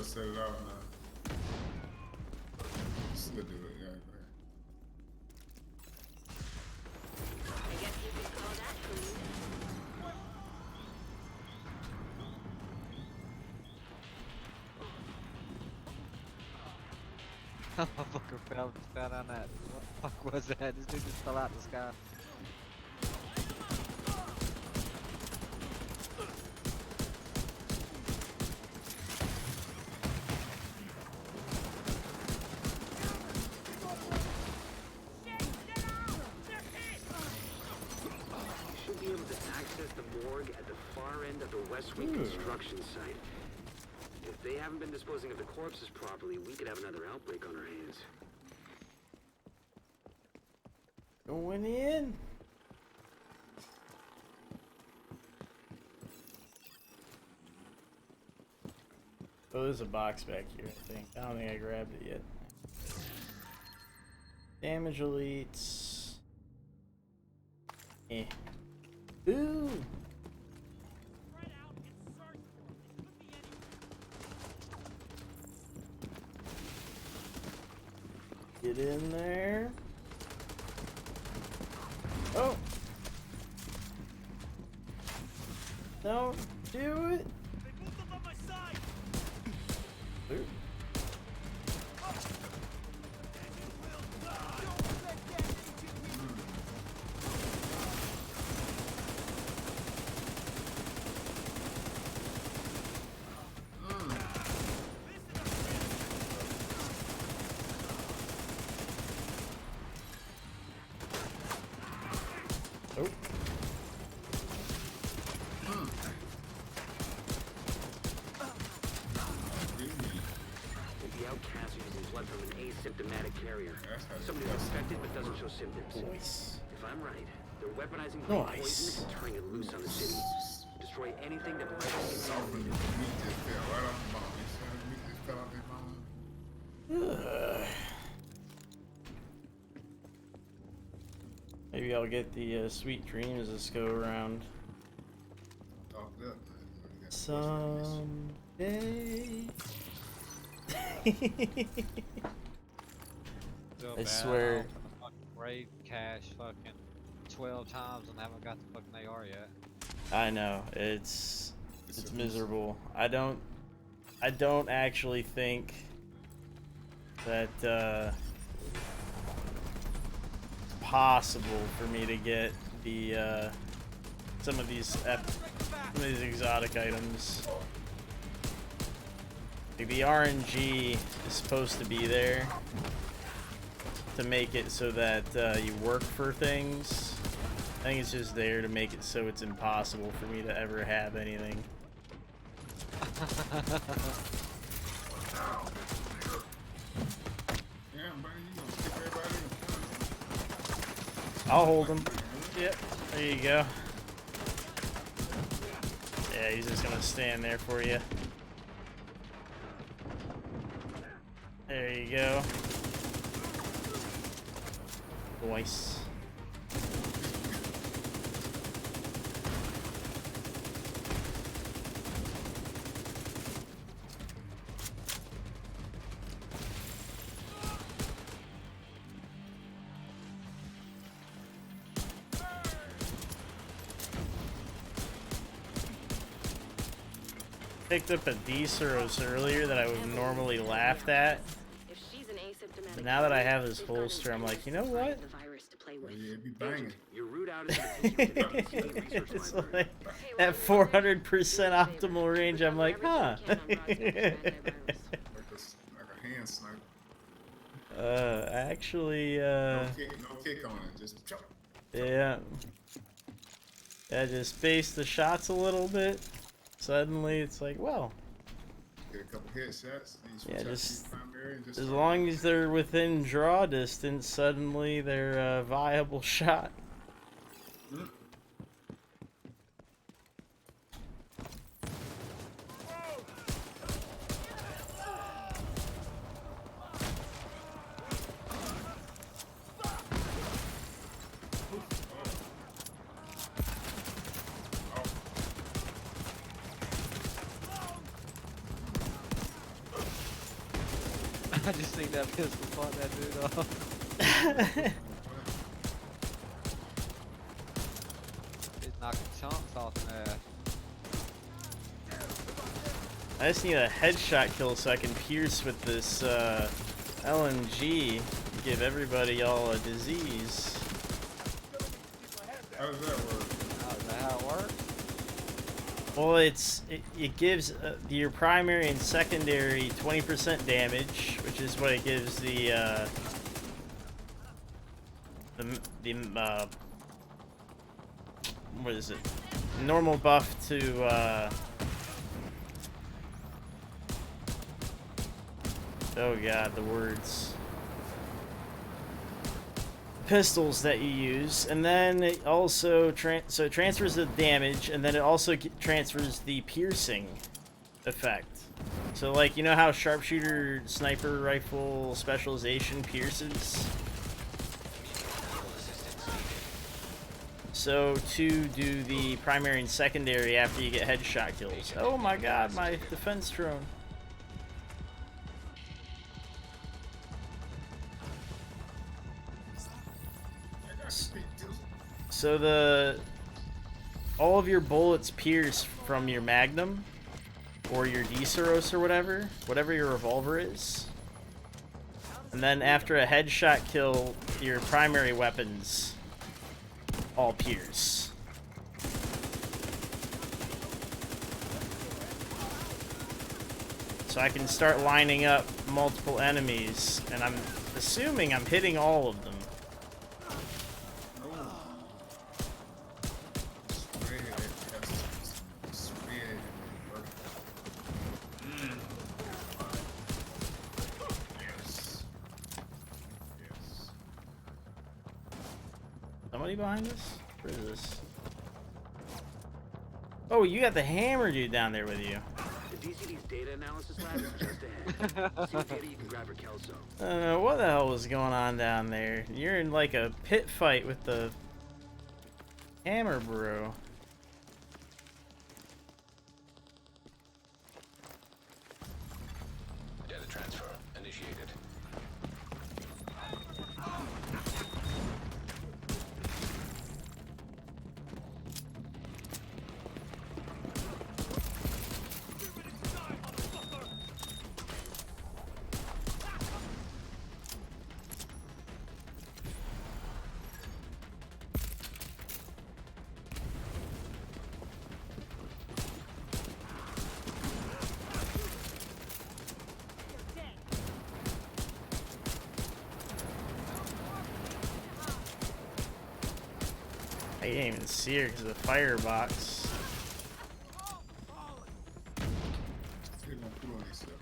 set it off now. Still do it, yeah. Go ahead. I guess you could call that clean. Motherfucker fell down that. What the fuck was that? This dude just fell out of the sky. You should be able to access the morgue at the far end of the West Wing construction site. If they haven't been disposing of the corpses properly, we could have another outbreak on our hands. Going in. Oh, there's a box back here, I think. I don't think I grabbed it yet. Damage elites. Eh. Ooh! Get in there. Oh! Don't do it! They moved up on my side. Ooh. Oh. The outcast uses blood from an asymptomatic carrier. Somebody who's infected but doesn't show symptoms. Nice. If I'm right, they're weaponizing green Nice. poison and turning it loose on the city. Destroy anything that might be Something the involved. meat just fell right off the bone. You see how the meat just fell off the bone? Maybe I'll get the sweet dreams this go around. Talk it up, man. You got Someday. Feel I bad. swear. opened the fucking raid cache fucking 12 times and haven't got the fucking AR yet. I know it's miserable. I don't actually think that it's possible for me to get the some of these exotic items. Like the RNG is supposed to be there to make it so that you work for things. I think it's just there to make it so it's impossible for me to ever have anything. Yeah, buddy, you gonna stick everybody in. I'll hold him. Yep, there you go. Yeah, he's just gonna stand there for you. There you go. Voice. Picked up a D-Ceros earlier that I would normally laugh at. If she's an asymptomatic But now that I have this they've got holster, I'm like, injections you know to what? fight the virus to play Well, with. yeah, it'd be banging. Agent, your route out is to take you to the DCA research It's library. like at 400% optimal range. I'm like, huh. Like a hand sniper. Actually, No kick on it. Just chop. yeah. Yeah, just space the shots a little bit. Suddenly, it's like, well, Get a couple headshots. And you switch Yeah, out to just your primary and just as start- long as they're within draw distance, suddenly they're a viable shot. I just seen that pistol fuck that dude up. He's knocking chunks off in there. I just need a headshot kill so I can pierce with this LMG. Give everybody all a disease. How does that work? Is that how it works? Well, it gives your primary and secondary 20% damage, which is what it gives the what is it? Normal buff to oh god, the words. Pistols that you use, and then it also so it transfers the damage, and then it also transfers the piercing effect. So like, you know how sharpshooter sniper rifle specialization pierces? So to do the primary and secondary after you get headshot kills. Oh my god, my defense drone. So all of your bullets pierce from your Magnum or your Deseros or whatever your revolver is. And then after a headshot kill, your primary weapons all pierce. So I can start lining up multiple enemies, and I'm assuming I'm hitting all of them. Somebody behind us? Where is this? Oh, you got the hammer dude down there with you. The DCD's data analysis lab is just ahead. See what data you can grab for Kelso. What the hell was going on down there? You're in like a pit fight with the hammer bro. Data transfer initiated. I can't even see her because of the firebox. They gonna put on themselves.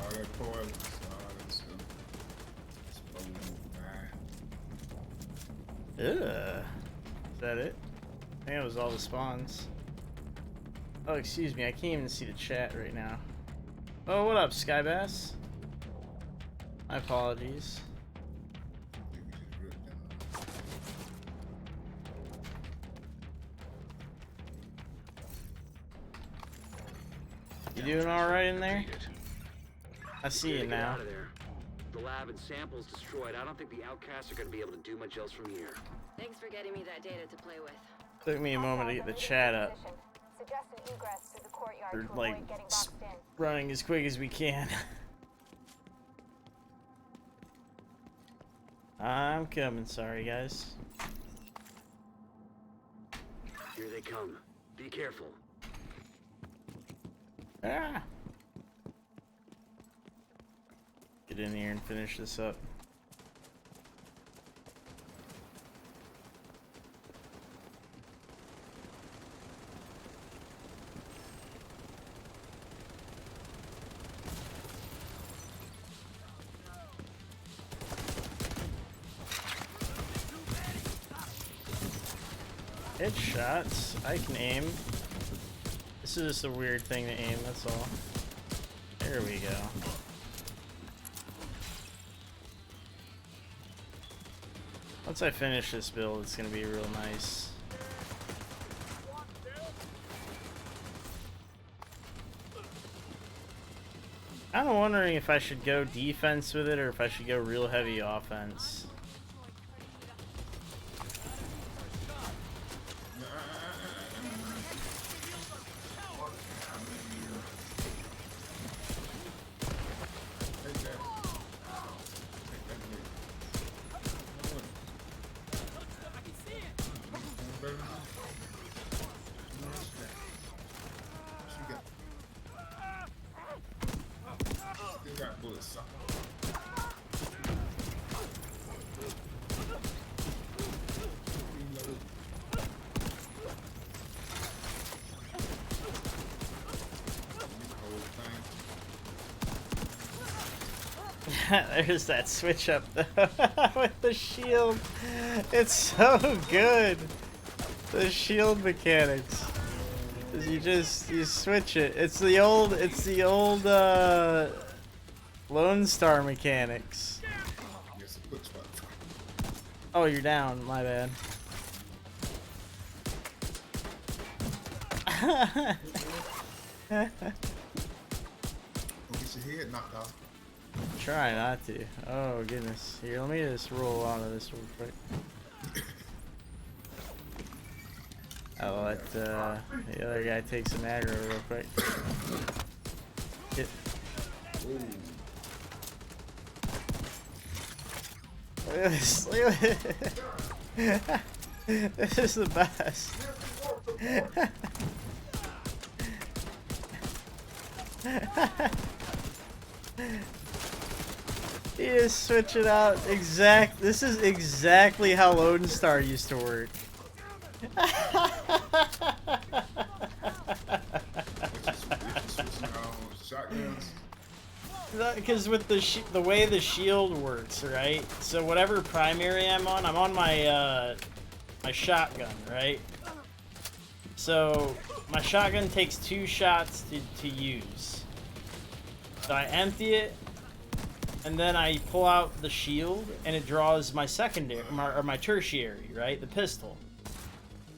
All that poison, all that stuff. Ugh. Is that it? I think it was all the spawns. Oh, excuse me, I can't even see the chat right now. Oh, what up, Skybass? My apologies. You doing alright in there? I see you Get now. out of there. The lab and samples destroyed. I don't think the outcasts are going to be able to do much else from here. Thanks for getting me that data to play with. Took me a moment to get the chat up. Suggest an egress through the courtyard We're to like avoid getting boxed in. running as quick as we can. I'm coming, sorry guys. Here they come. Be careful. Ah. Get in here and finish this up. Headshots. I can aim. This is just a weird thing to aim, that's all. There we go. Once I finish this build, it's gonna be real nice. I'm wondering if I should go defense with it or if I should go real heavy offense. Take that. Take that blade. Still got bullets, sucker. Reload. Whole thing. There's that switch up though with the shield. It's so good. The shield mechanics. 'Cause you switch it. It's the old Lone Star mechanics. Yes, a quick spot. Oh, you're down. My bad. Don't get your head knocked off. Try not to. Oh goodness. Here, let me just roll onto this real quick. I'll let the other guy take some aggro real quick. Get- Look at this. Look at this. This is the best. You just switch it out. This is exactly how Lone Star used to work. Switching out shotguns. Because with the way the shield works, right? So whatever primary I'm on my my shotgun, right? So my shotgun takes 2 shots to use. So I empty it, and then I pull out the shield, and it draws my secondary, or my tertiary, right? The pistol.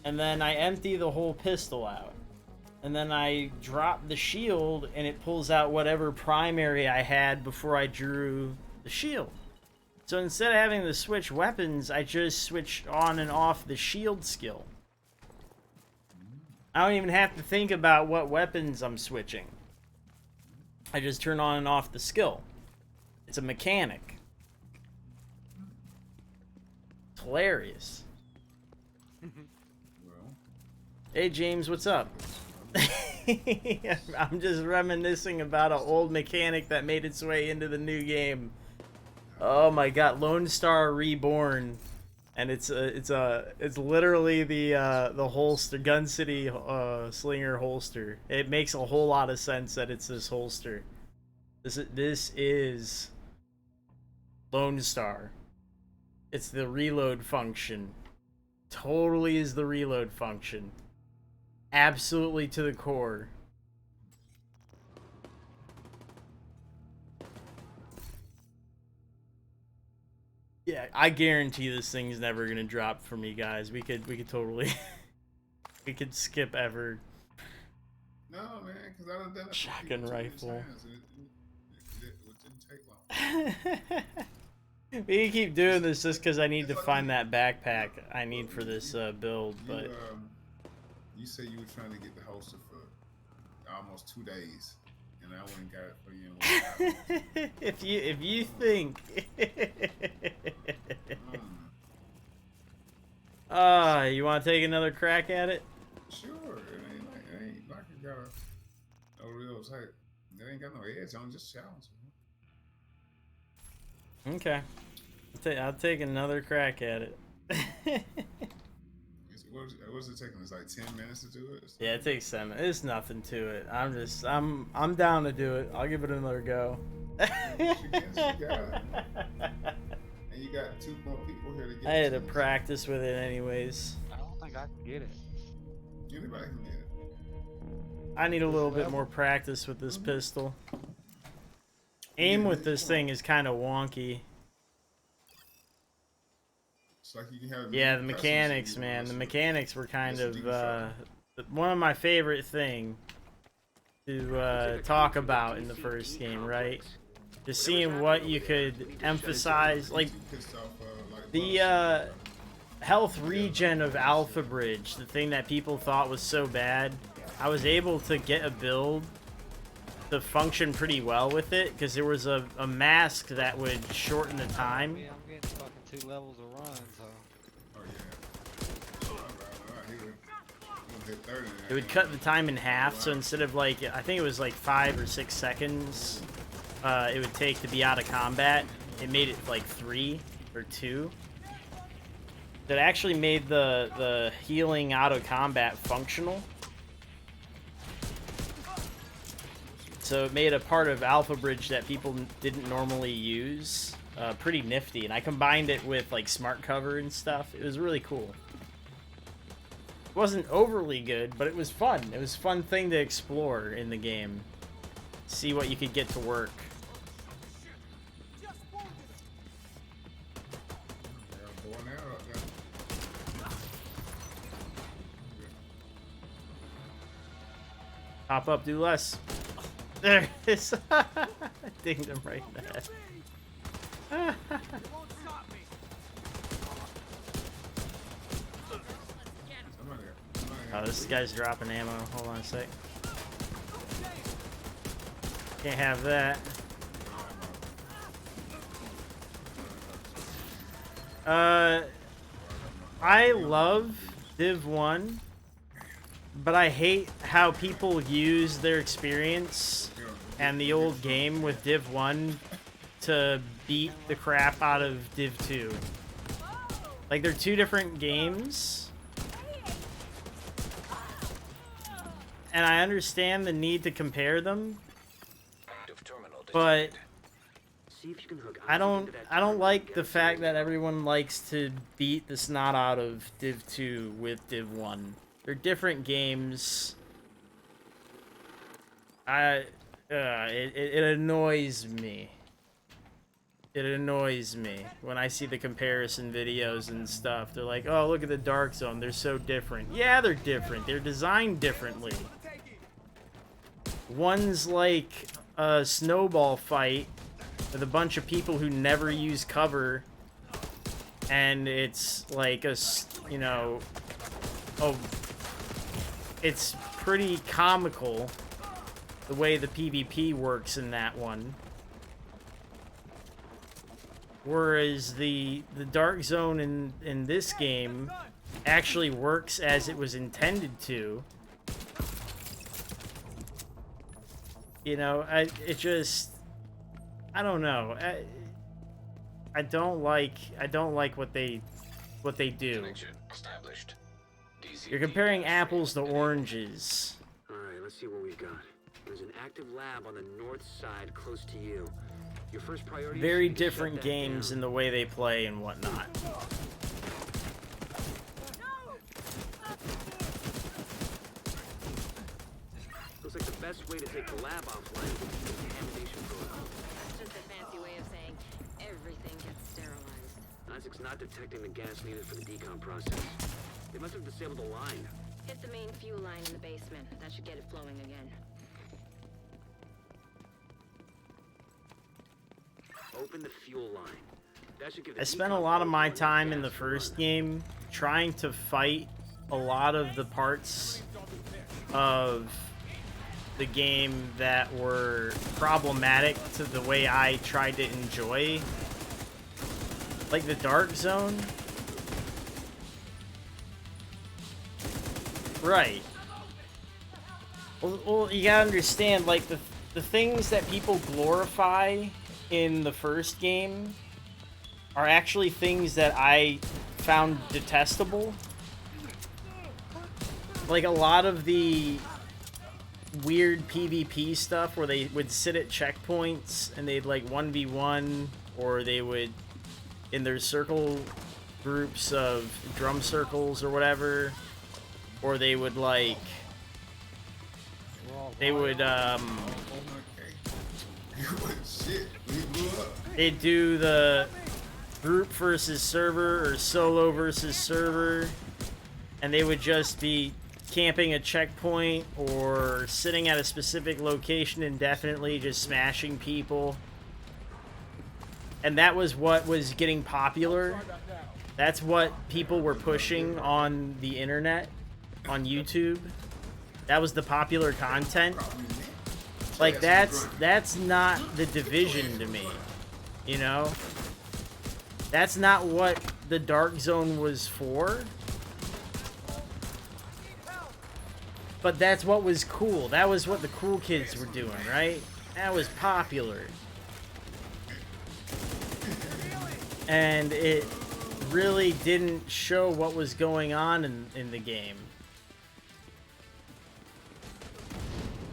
And then I empty the whole pistol out. And then I drop the shield, and it pulls out whatever primary I had before I drew the shield. So instead of having to switch weapons, I just switch on and off the shield skill. I don't even have to think about what weapons I'm switching. I just turn on and off the skill. It's a mechanic. It's hilarious. Well, Hey James, what's up? I'm just reminiscing about an old mechanic that made its way into the new game. Oh my god, Lone Star Reborn, and it's literally the holster, Gun City Slinger holster. It makes a whole lot of sense that it's this holster. This is Lone Star. It's the reload function. Totally is the reload function. Absolutely to the core. Yeah, I guarantee this thing's never gonna drop for me, guys. We could totally we could skip ever. no, man, because I done done it. for Shotgun people too many rifle. times, and it didn't take long. We can keep doing this just because I need to find that backpack I need for this build, but You say you were trying to get the holster for almost 2 days, and I went and got it for you in 1 hour. if you think you want to take another crack at it? Sure, it ain't like it got a real type. It ain't got no edge on, just challenge. Okay. I'll take another crack at it. What's it taking? It's like 10 minutes to do it? Yeah, it takes 7. It's nothing to it. I'm down to do it. I'll give it another go. You got it. And you got 2 more people here to get I had it. to practice with it anyways. I don't think I can get it. Anybody can get it. I need a little bit more practice with this pistol. Aim with this thing is kind of wonky. It's like you can have Yeah, the customs mechanics, if you man. want The to. mechanics were kind Yes, of one of my favorite thing to talk about in the first game, right? Just seeing what you could emphasize, like Pissed off, like the health regen of Alpha Bridge, the thing that people thought was so bad. I was able to get a build to function pretty well with it because there was a mask that would shorten the time. Yeah, I'm getting fucking 2 levels of run, so. Oh yeah. Alright, here we hit 30 now. It would cut the time in half, so instead of like, I think it was like 5 or 6 seconds it would take to be out of combat, it made it like 3 or 2. That actually made the healing out of combat functional. So it made a part of Alpha Bridge that people didn't normally use pretty nifty, and I combined it with like smart cover and stuff. It was really cool. It wasn't overly good, but it was fun. It was a fun thing to explore in the game. See what you could get to work. Yeah, going out up there. Pop up, do less. There it is. Dinged him right in the head. Oh, this guy's dropping ammo. Hold on a sec. Can't have that. I love Div 1, but I hate how people use their experience and the old game with Div 1 to beat the crap out of Div 2. Like, they're two different games. And I understand the need to compare them, Active terminal but detected. See if you can hook I Isaac don't into that I don't terminal like and the get fact us that everyone likes to beat the snot out of Div 2 with Div 1. They're different games. It annoys me. It annoys me when I see the comparison videos and stuff. They're like, oh, look at the Dark Zone. They're so different. Yeah, they're different. They're designed differently. One's like a snowball fight with a bunch of people who never use cover. And it's like you know, it's pretty comical the way the PvP works in that one. Whereas the Dark Zone in this game actually works as it was intended to. You know, I don't know. I don't like what they do. Connection established. DCP You're comparing apples to oranges. Alright, let's see what we've got. There's an active lab on the north side close to you. Your first priority Very is to shut different that games down. in the way they play and whatnot. Looks like the best way to take the lab offline is with the contamination protocol. That's just a fancy way of saying everything gets sterilized. Isaac's not detecting the gas needed for the decom process. They must have disabled the line. Hit the main fuel line in the basement. That should get it flowing again. Open the fuel line. That should give the I spent a decom lot of my protocol time in gas the to run. first game trying to fight a lot of the parts of the game that were problematic to the way I tried to enjoy. Like the Dark Zone. Right. Well, you gotta understand, like, the things that people glorify in the first game are actually things that I found detestable. Like, a lot of the weird PvP stuff where they would sit at checkpoints and they'd, like, 1v1, or they would, in their circle groups of drum circles or whatever, or they would, like, they would, Oh my cake. What shit? We blew up. they do the group versus server or solo versus server, and they would just be camping a checkpoint or sitting at a specific location indefinitely, just smashing people. And that was what was getting popular. That's what people were pushing on the internet, on YouTube. That was the popular content. Like, that's not the Division to me, you know? That's not what the Dark Zone was for. But that's what was cool. That was what the cool kids were doing, right? That was popular. And it really didn't show what was going on in the game.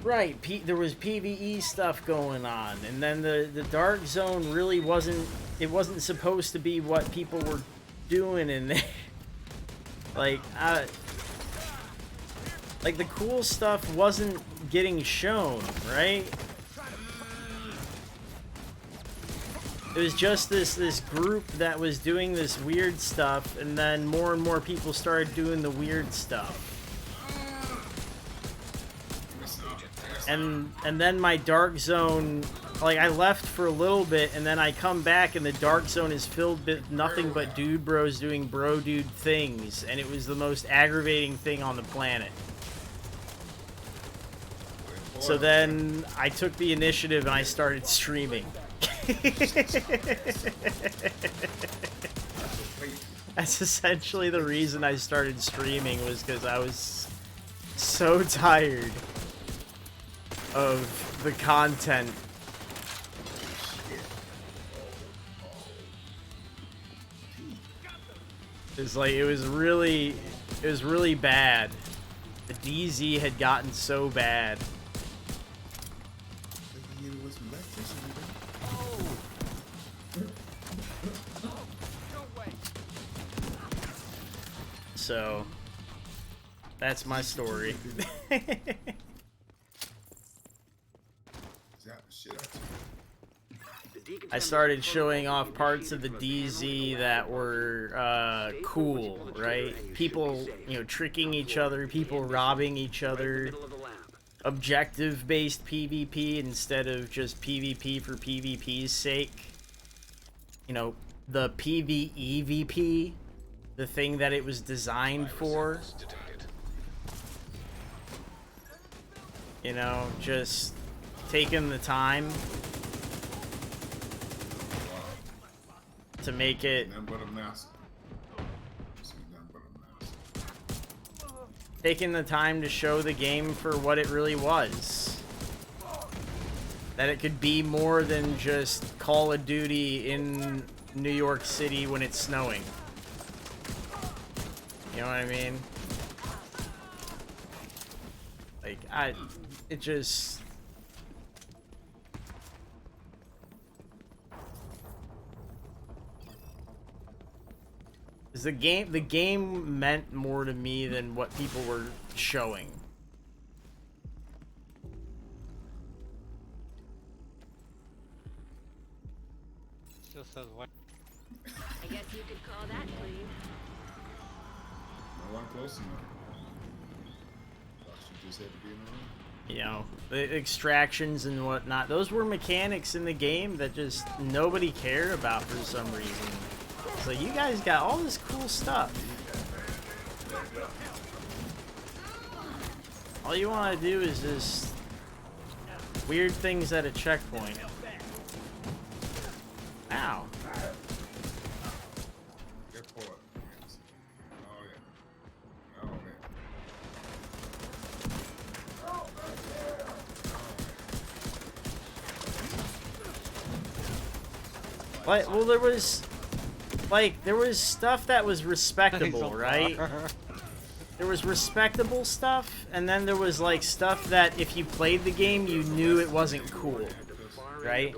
Right, there was PvE stuff going on, and then the Dark Zone really wasn't, it wasn't supposed to be what people were doing in there. Like the cool stuff wasn't getting shown, right? It was just this group that was doing this weird stuff, and then more and more people started doing the weird stuff. And then my Dark Zone, like, I left for a little bit, and then I come back, and the Dark Zone is filled with nothing but dude bros doing bro dude things, and it was the most aggravating thing on the planet. So then I took the initiative and I started streaming. That's essentially the reason I started streaming, was because I was so tired of the content. It's like, it was really bad. The DZ had gotten so bad. So that's my story. I started showing off parts of the DZ that were cool, right? People, you know, tricking each other, people robbing each other, objective-based PvP instead of just PvP for PvP's sake. You know, the PvEVP, the thing that it was designed for. You know, just taking the time to make it, taking the time to show the game for what it really was. That it could be more than just Call of Duty in New York City when it's snowing. You know what I mean? Like, it just... The game meant more to me than what people were showing. Still says what? I guess you could call that clean. No one close enough. She just had to be in the room. You know, the extractions and whatnot. Those were mechanics in the game that just nobody cared about for some reason. So you guys got all this cool stuff. All you want to do is just weird things at a checkpoint. Ow. Get forward. Oh yeah. Oh man. But, well, there was stuff that was respectable, right? There was respectable stuff, and then there was like stuff that if you played the game, you knew it wasn't cool, right?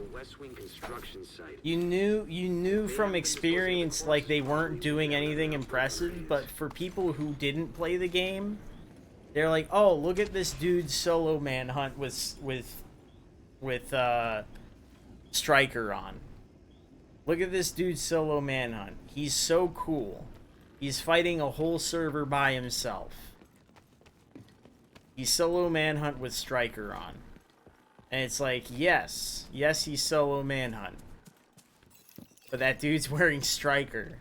You knew from experience like they weren't doing anything impressive, but for people who didn't play the game, they're like, oh, look at this dude's solo manhunt with Striker on. Look at this dude's solo manhunt. He's so cool. He's fighting a whole server by himself. he's solo manhunt with Striker on. And it's like, yes, he's solo manhunt. But that dude's wearing Striker.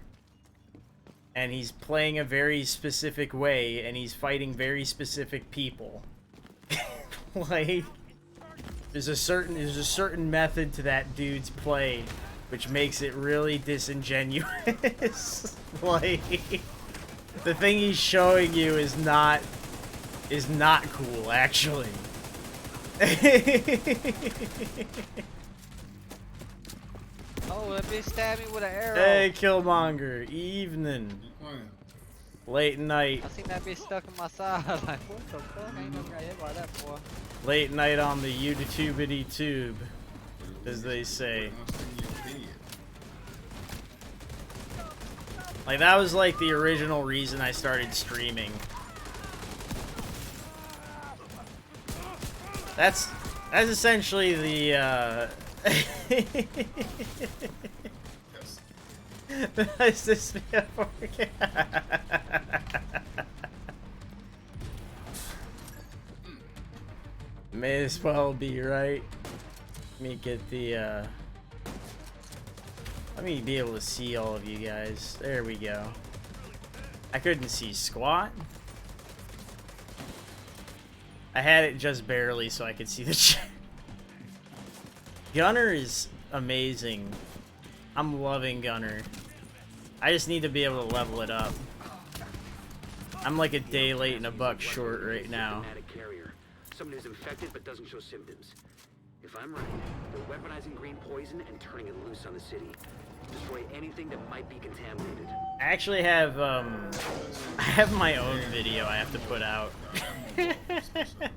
And he's playing a very specific way, and he's fighting very specific people. Like, there's a certain method to that dude's play, which makes it really disingenuous. Like, the thing he's showing you is not cool, actually. Oh, that bitch stabbed me with an arrow. Hey, Killmonger. Evening. Late night. I seen that bitch stuck in my side. Like, what the fuck? I ain't never got hit by that, boy. Late night on the YouTube tube, as they say. Like, that was like the original reason I started streaming. That's essentially the May as well be, right? Let me get the let me be able to see all of you guys. There we go. I couldn't see squat. I had it just barely so I could see the chat. Gunner is amazing. I'm loving Gunner. I just need to be able to level it up. I'm like a day late and a buck short right now. Carrier. Someone who's infected but doesn't show symptoms. If I'm right, they're weaponizing green poison and turning it loose on the city. Destroy anything that might be contaminated. I actually have I have my own video I have to put out.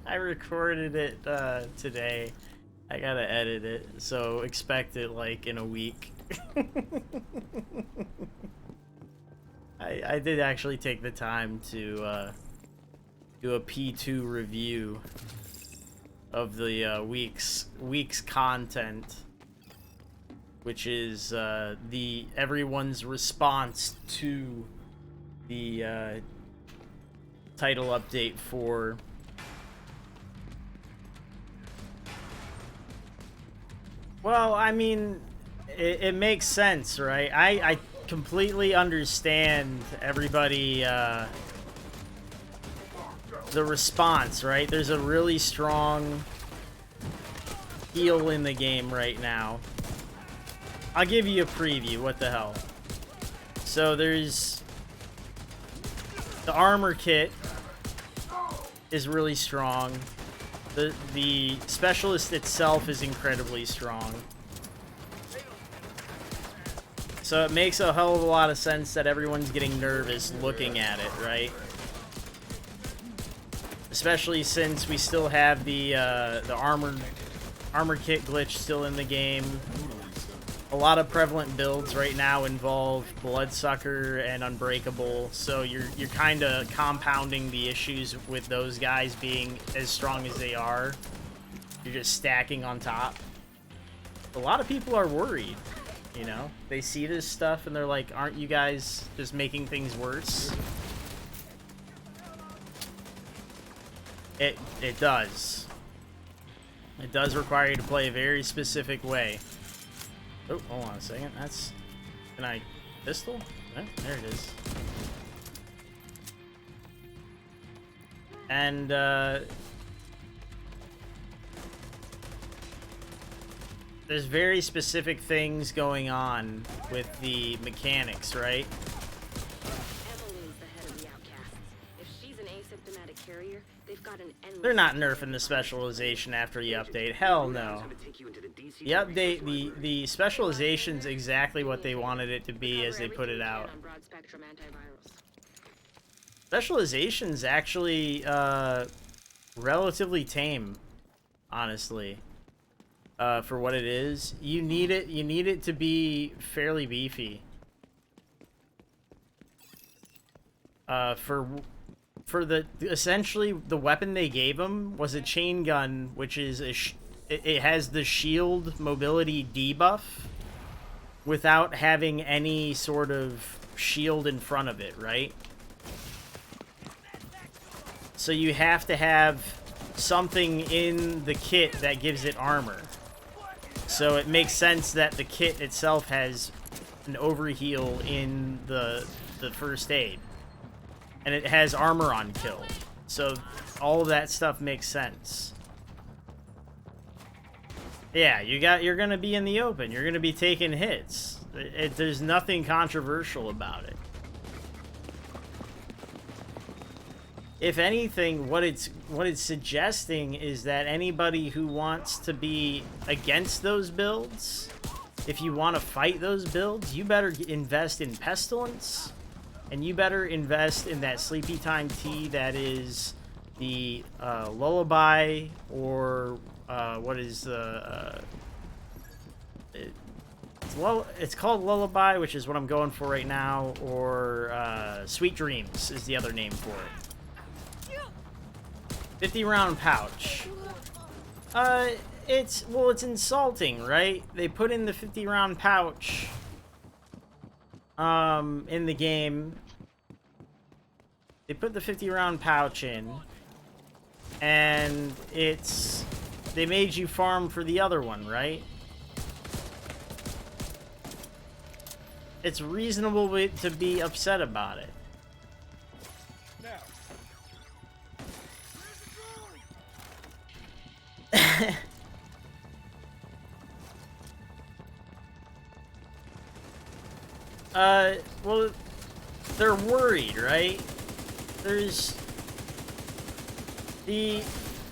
I recorded it today. I gotta edit it, so expect it like in a week. I did actually take the time to do a P2 review of the week's content, which is the everyone's response to the title update for well, I mean, it makes sense, right? I completely understand everybody the response, right? There's a really strong heal in the game right now. I'll give you a preview, what the hell. So there's the armor kit is really strong. The specialist itself is incredibly strong. So it makes a hell of a lot of sense that everyone's getting nervous looking at it, right? Especially since we still have the armor kit glitch still in the game. A lot of prevalent builds right now involve Bloodsucker and Unbreakable, so you're kind of compounding the issues with those guys being as strong as they are. You're just stacking on top. A lot of people are worried, you know? They see this stuff and they're like, aren't you guys just making things worse? It does. It does require you to play a very specific way. Oh, hold on a second. That's... Can I... Pistol? Oh, there it is. And, there's very specific things going on with the mechanics, right? Evelyn's the head of the outcasts. If she's an asymptomatic carrier, they've got an endless... They're not nerfing the specialization after the update. Hell no. The update, the specialization's exactly what they wanted it to be as they put it out. Specialization's actually relatively tame, honestly. For what it is. You need it to be fairly beefy. For the essentially the weapon they gave him was a chain gun, which is it has the shield mobility debuff without having any sort of shield in front of it, right? So you have to have something in the kit that gives it armor. So it makes sense that the kit itself has an overheal in the first aid. And it has armor on kill. So all of that stuff makes sense. Yeah, you're gonna be in the open. You're gonna be taking hits. There's nothing controversial about it. If anything, what it's suggesting is that anybody who wants to be against those builds, if you want to fight those builds, you better invest in Pestilence, and you better invest in that Sleepy Time Tea that is the Lullaby, or what is the... it's called Lullaby, which is what I'm going for right now, or Sweet Dreams is the other name for it. 50 round pouch. It's insulting, right? They put in the 50 round pouch in the game. They put the 50 round pouch in, and they made you farm for the other one, right? It's reasonable to be upset about it. Well, they're worried, right? There's the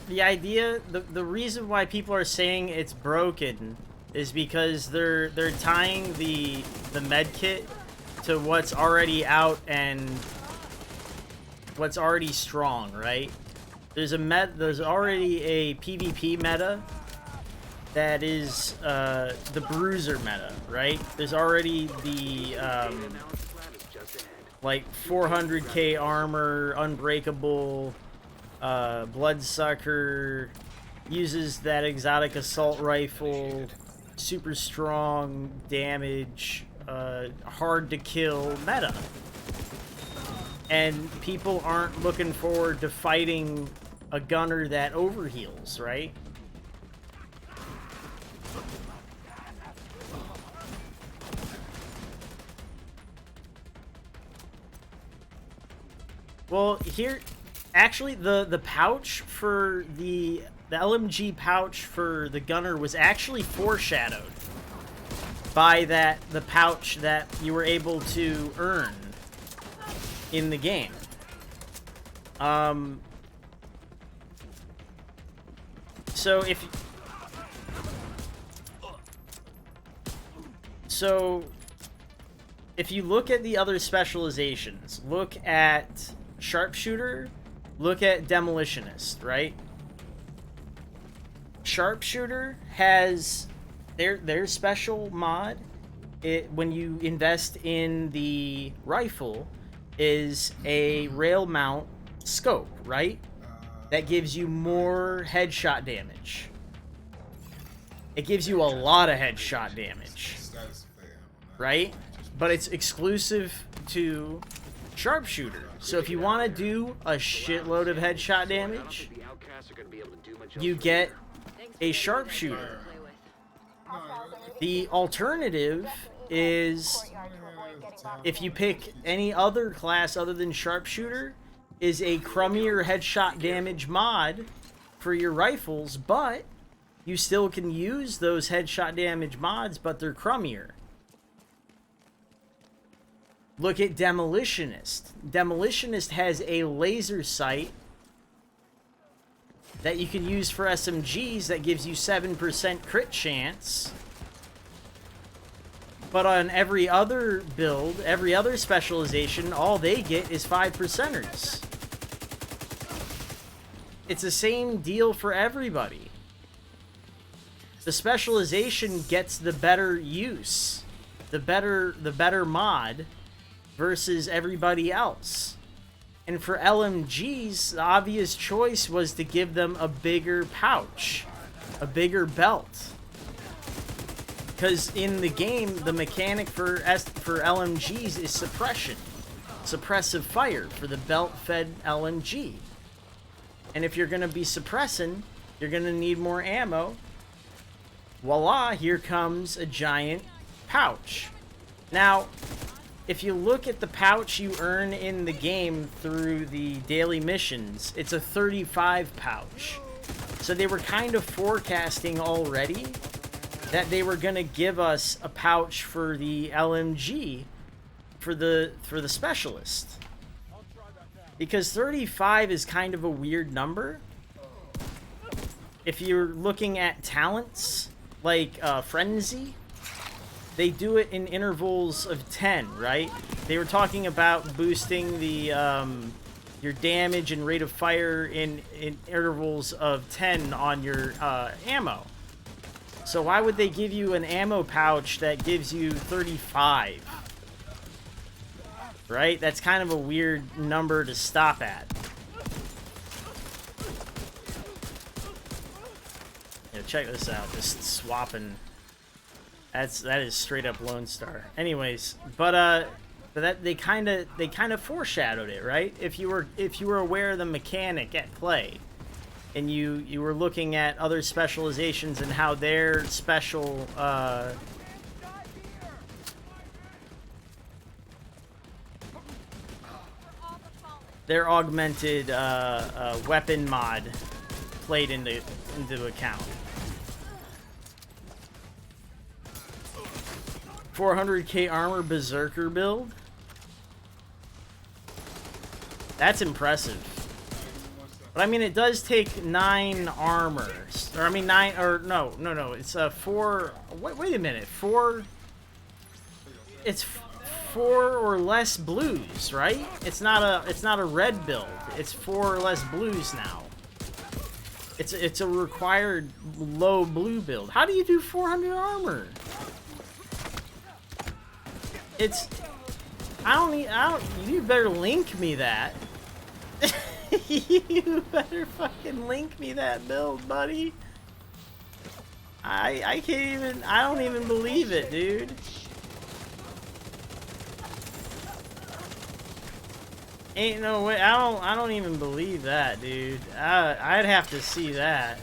idea, the reason why people are saying it's broken is because they're tying the med kit to what's already out and what's already strong, right? There's already a PvP meta that is the bruiser meta, right? There's already the like 400k armor, unbreakable, bloodsucker, uses that exotic assault rifle, super strong damage, hard to kill meta. And people aren't looking forward to fighting a gunner that overheals, right? Well, here, actually, the pouch for the LMG pouch for the gunner was actually foreshadowed by the pouch that you were able to earn in the game. So if you look at the other specializations, look at Sharpshooter, look at Demolitionist, right? Sharpshooter has their special mod. When you invest in the rifle, is a rail mount scope, right? That gives you more headshot damage. It gives you a lot of headshot damage, right? But it's exclusive to Sharpshooter. So if you want to do a shitload of headshot damage, you get a Sharpshooter. The alternative is, if you pick any other class other than Sharpshooter, is a crummier headshot damage mod for your rifles, but you still can use those headshot damage mods, but they're crummier. Look at Demolitionist. Demolitionist has a laser sight that you can use for SMGs that gives you 7% crit chance. But on every other build, every other specialization, all they get is 5%ers. It's the same deal for everybody. The specialization gets the better use, the better mod versus everybody else. And for LMGs, the obvious choice was to give them a bigger pouch, a bigger belt. Because in the game, the mechanic for LMGs is suppression. Suppressive fire for the belt-fed LMG. And if you're going to be suppressing, you're going to need more ammo. Voila, here comes a giant pouch. Now, if you look at the pouch you earn in the game through the daily missions, it's a 35 pouch. So they were kind of forecasting already that they were going to give us a pouch for the LMG for the specialist. Because 35 is kind of a weird number. If you're looking at talents like Frenzy, they do it in intervals of 10, right? They were talking about boosting the your damage and rate of fire in intervals of 10 on your ammo. So why would they give you an ammo pouch that gives you 35? Right? That's kind of a weird number to stop at. Yeah, check this out. Just swapping. That is straight up Lone Star. Anyways, but that they kind of foreshadowed it, right? If you were aware of the mechanic at play, and you were looking at other specializations and how their special their augmented weapon mod played into account. 400k armor berserker build. That's impressive. But I mean, it does take 9 armor, or I mean 9, or no, it's 4. Wait a minute, 4. It's 4 or less blues, right? It's not a red build. It's 4 or less blues now. It's a required low blue build. How do you do 400 armor? You better link me that. You better fucking link me that build, buddy. I don't even believe it, dude. Ain't no way. I don't even believe that, dude. I'd have to see that.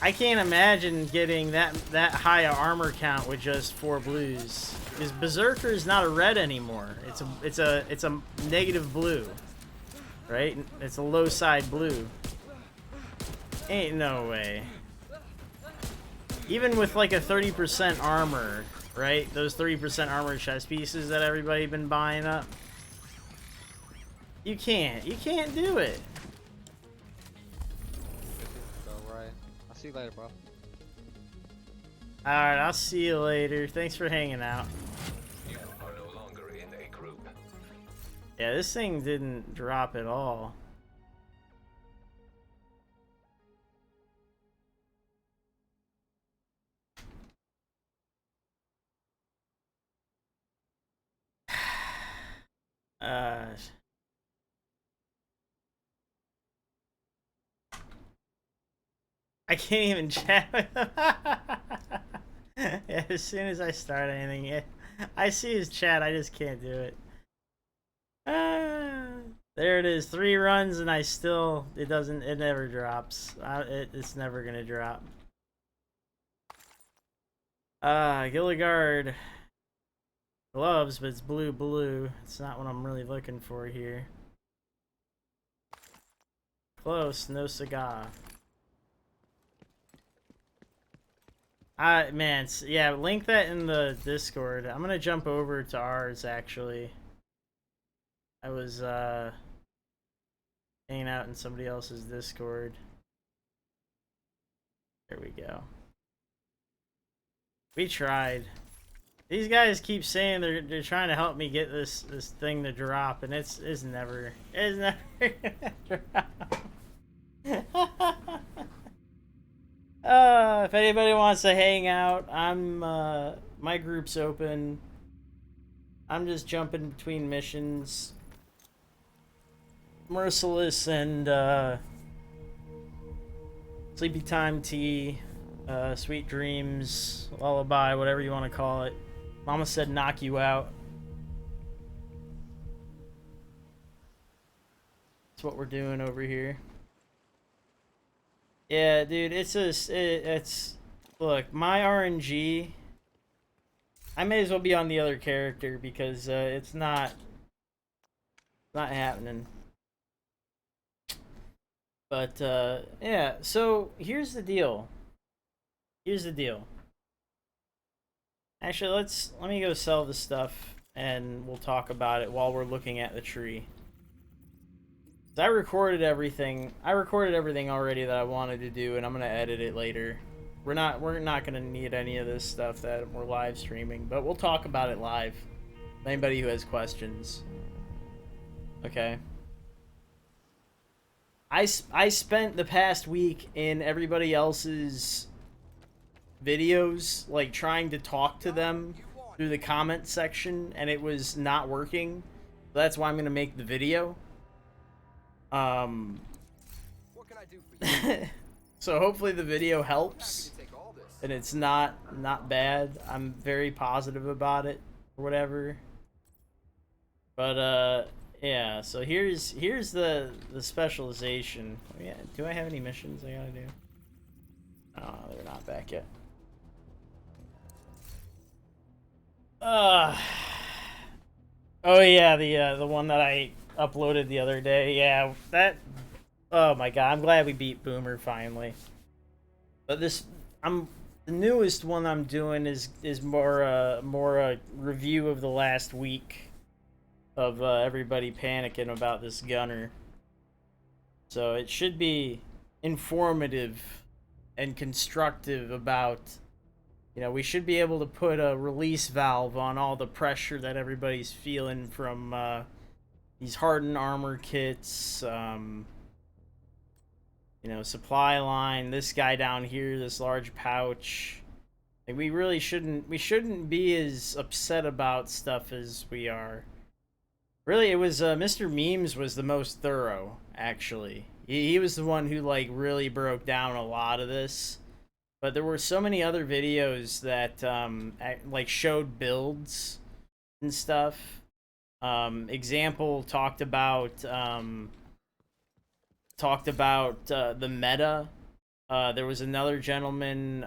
I can't imagine getting that high a armor count with just 4 blues. Because Berserker is not a red anymore. It's a negative blue, right? It's a low side blue. Ain't no way. Even with like a 30% armor, right? Those 30% armor chest pieces that everybody been buying up. You can't do it. Right. I'll see you later, bro. Alright, I'll see you later. Thanks for hanging out. You are no longer in a group. Yeah, this thing didn't drop at all. I can't even chat with him. Yeah, as soon as I start anything, yeah, I see his chat, I just can't do it. There it is, 3 runs and it never drops. It's never gonna drop. Gilligard gloves, but it's blue. It's not what I'm really looking for here. Close, no cigar. Man, yeah, link that in the Discord. I'm gonna jump over to ours, actually. I was, hanging out in somebody else's Discord. There we go. We tried. These guys keep saying they're trying to help me get this thing to drop, and it's never gonna drop. If anybody wants to hang out, my group's open. I'm just jumping between missions. Merciless and Sleepy Time Tea, Sweet Dreams, Lullaby, whatever you want to call it. Mama said knock you out. That's what we're doing over here. Yeah, dude, it's look, my RNG. I may as well be on the other character because it's not happening. But yeah, so here's the deal. Actually, let me go sell the stuff and we'll talk about it while we're looking at the tree. I recorded everything. I recorded everything already that I wanted to do, and I'm gonna edit it later. We're not gonna need any of this stuff that we're live streaming, but we'll talk about it live. Anybody who has questions. Okay. I spent the past week in everybody else's videos, like trying to talk to them through the comment section, and it was not working. So that's why I'm gonna make the video. What can I do for you? So hopefully the video helps, Happy to take all this. and it's not bad. I'm very positive about it, or whatever. But yeah. So here's the specialization. Oh, yeah. Do I have any missions I gotta do? Oh, they're not back yet. Oh yeah, the one that I uploaded the other day. Yeah, that. Oh my god, I'm glad we beat Boomer finally. But the newest one I'm doing is more a review of the last week of everybody panicking about this gunner. So it should be informative and constructive about, you know, we should be able to put a release valve on all the pressure that everybody's feeling from these hardened armor kits, you know, supply line, this guy down here, this large pouch. Like, we really shouldn't be as upset about stuff as we are. Really, it was Mr. Memes was the most thorough, actually. He was the one who like really broke down a lot of this. But there were so many other videos that like showed builds and stuff. Example talked about the meta. There was another gentleman.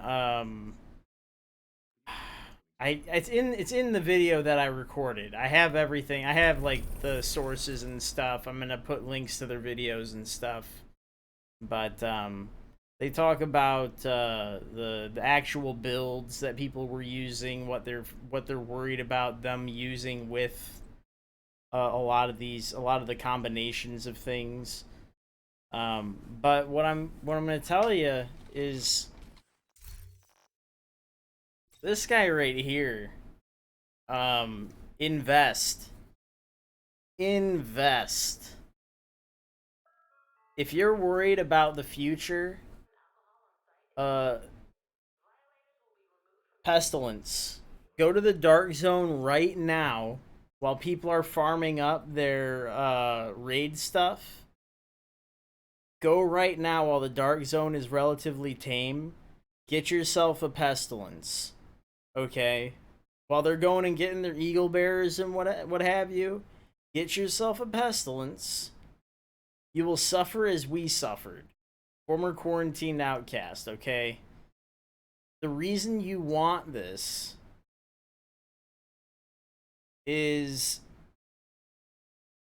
It's in the video that I recorded. I have everything. I have like the sources and stuff. I'm gonna put links to their videos and stuff. But they talk about the actual builds that people were using, what they're worried about them using with a lot of the combinations of things. But what I'm gonna tell you is this guy right here. Invest. If you're worried about the future, Pestilence. Go to the Dark Zone right now while people are farming up their raid stuff. Go right now while the Dark Zone is relatively tame. Get yourself a Pestilence. Okay? While they're going and getting their Eagle Bearers and what have you, get yourself a Pestilence. You will suffer as we suffered. Former quarantined outcast, okay? The reason you want this is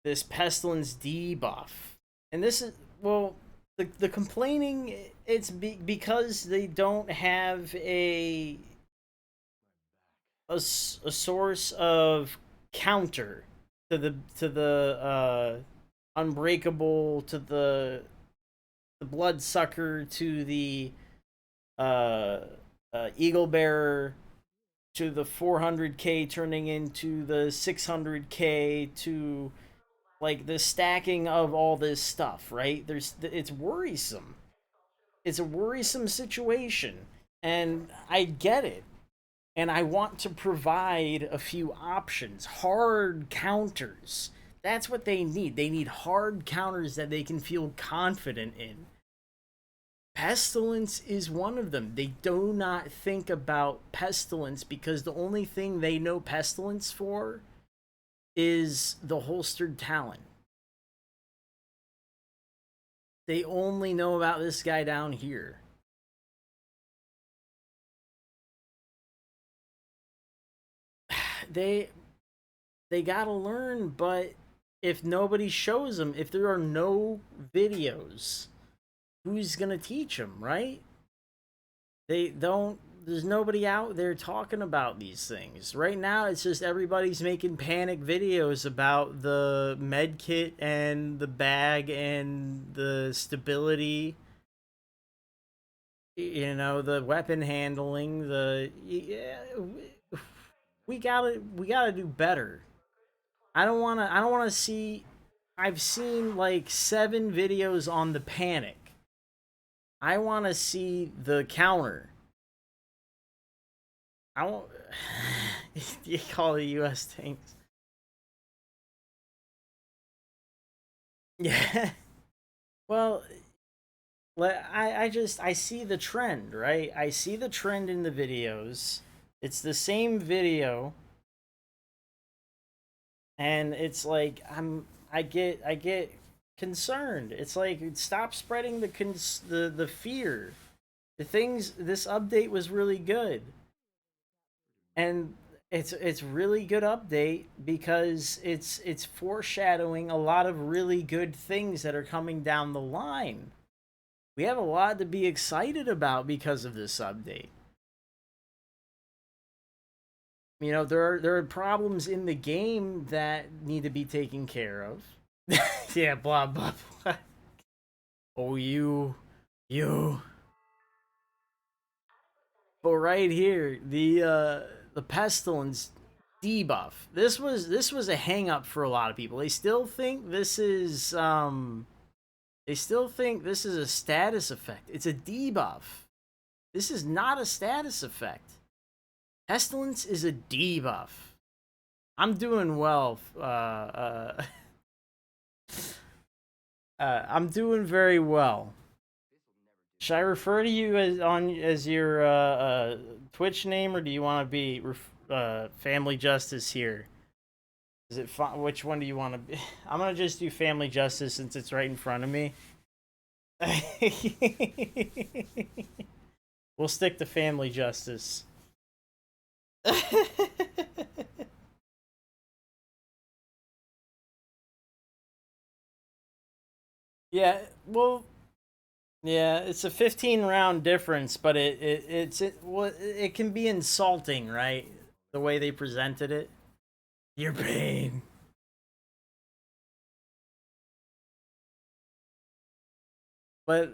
this Pestilence debuff. And this is, well, the complaining, it's because they don't have a source of counter to the Unbreakable, to the Bloodsucker, to the Eagle Bearer, to the 400k turning into the 600k, to like the stacking of all this stuff, right? It's worrisome. It's a worrisome situation, and I get it. And I want to provide a few options, hard counters. That's what they need. They need hard counters that they can feel confident in. Pestilence is one of them. They do not think about Pestilence because the only thing they know Pestilence for is the holstered talon. They only know about this guy down here. They gotta learn, but if nobody shows them, if there are no videos, who's gonna teach them, right? They don't. There's nobody out there talking about these things right now. It's just everybody's making panic videos about the med kit and the bag and the stability, you know, the weapon handling. We gotta do better. I don't wanna see. I've seen like 7 videos on the panic. I want to see the counter. I won't. You call the U.S. tanks? Yeah. Well, I see the trend, right? I see the trend in the videos. It's the same video, and it's like I get concerned. It's like, stop spreading the fear. This update was really good. And it's really good update because it's foreshadowing a lot of really good things that are coming down the line. We have a lot to be excited about because of this update. You know, there are problems in the game that need to be taken care of. Yeah, blah blah blah. Oh, you. But right here, the pestilence debuff. This was a hang up for a lot of people. They still think this is a status effect. It's a debuff. This is not a status effect. Pestilence is a debuff. I'm doing well. I'm doing very well. Should I refer to you as your Twitch name, or do you want to be Family Justice here? Is it which one do you want to be? I'm gonna just do Family Justice since it's right in front of me. We'll stick to Family Justice. Yeah, well, yeah, it's a 15-round difference, but it can be insulting, right? The way they presented it. Your pain. But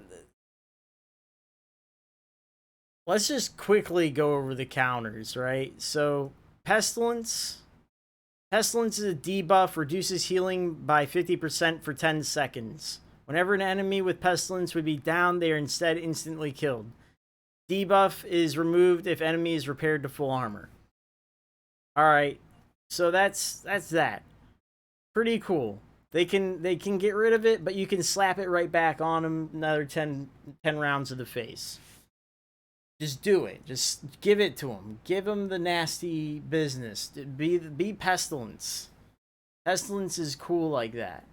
let's just quickly go over the counters, right? So, Pestilence is a debuff, reduces healing by 50% for 10 seconds. Whenever an enemy with Pestilence would be down, they are instead instantly killed. Debuff is removed if enemy is repaired to full armor. Alright, so that's that. Pretty cool. They can get rid of it, but you can slap it right back on them, another 10 rounds of the face. Just do it. Just give it to them. Give them the nasty business. Be Pestilence. Pestilence is cool like that.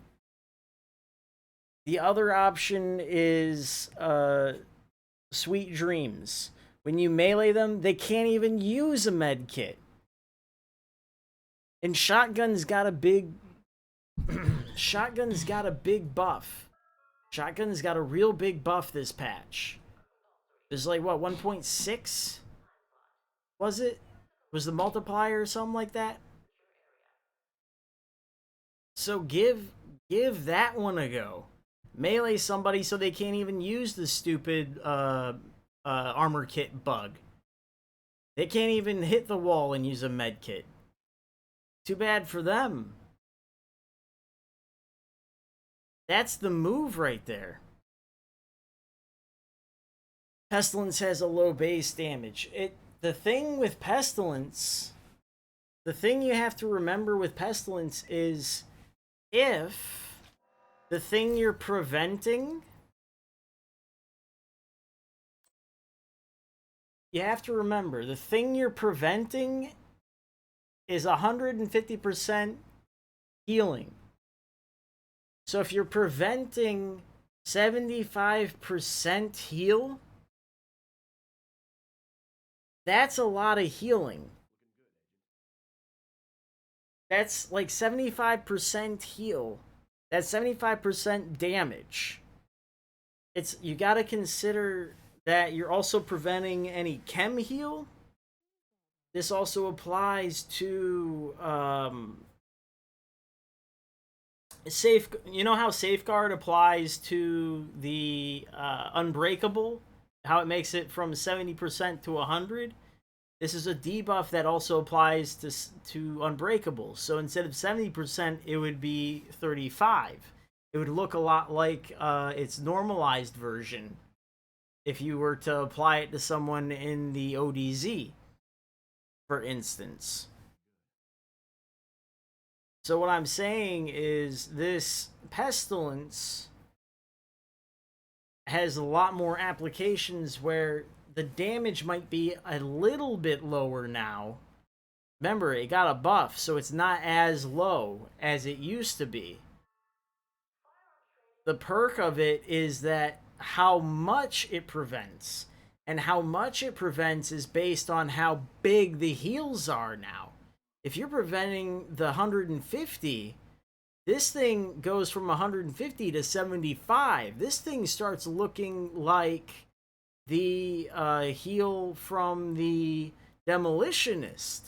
The other option is Sweet Dreams. When you melee them, they can't even use a med kit. And Shotgun's got a big Shotgun's got a big buff. Shotgun's got a real big buff this patch. There's like, what, 1.6? Was it? Was the multiplier or something like that? So give that one a go. Melee somebody so they can't even use the stupid armor kit bug. They can't even hit the wall and use a med kit. Too bad for them. That's the move right there. Pestilence has a low base damage. The thing with Pestilence, the thing you have to remember with Pestilence is if the thing you're preventing, you have to remember the thing you're preventing is 150% healing. So if you're preventing 75% heal? That's a lot of healing. That's like 75% heal. That's 75% damage. You gotta consider that you're also preventing any chem heal. This also applies to you know how Safeguard applies to the Unbreakable? How it makes it from 70% to 100? This is a debuff that also applies to Unbreakable. So instead of 70%, it would be 35. It would look a lot like its normalized version if you were to apply it to someone in the ODZ, for instance. So what I'm saying is this Pestilence has a lot more applications where the damage might be a little bit lower now. Remember, it got a buff, so it's not as low as it used to be. The perk of it is that how much it prevents. And how much it prevents is based on how big the heals are now. If you're preventing the 150, this thing goes from 150 to 75. This thing starts looking like the heal from the Demolitionist.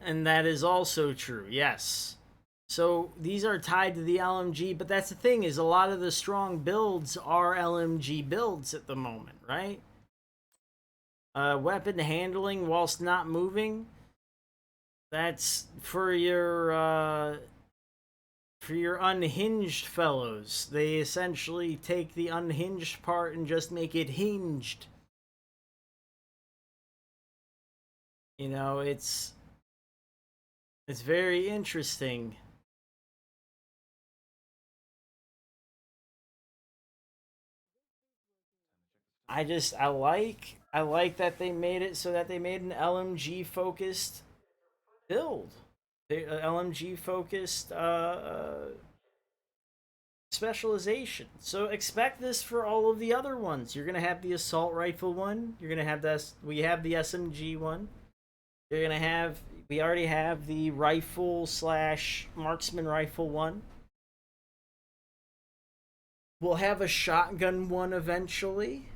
And that is also true, yes. So these are tied to the LMG, but that's the thing, is a lot of the strong builds are LMG builds at the moment, right? Weapon handling whilst not moving. That's for your unhinged fellows. They essentially take the unhinged part and just make it hinged. You know, it's very interesting. I like that they made it so that they made an LMG focused build. LMG focused specialization. So expect this for all of the other ones. You're gonna have the assault rifle one. You're gonna have this. We have the SMG one. You're gonna have. We already have the rifle / marksman rifle one. We'll have a shotgun one eventually.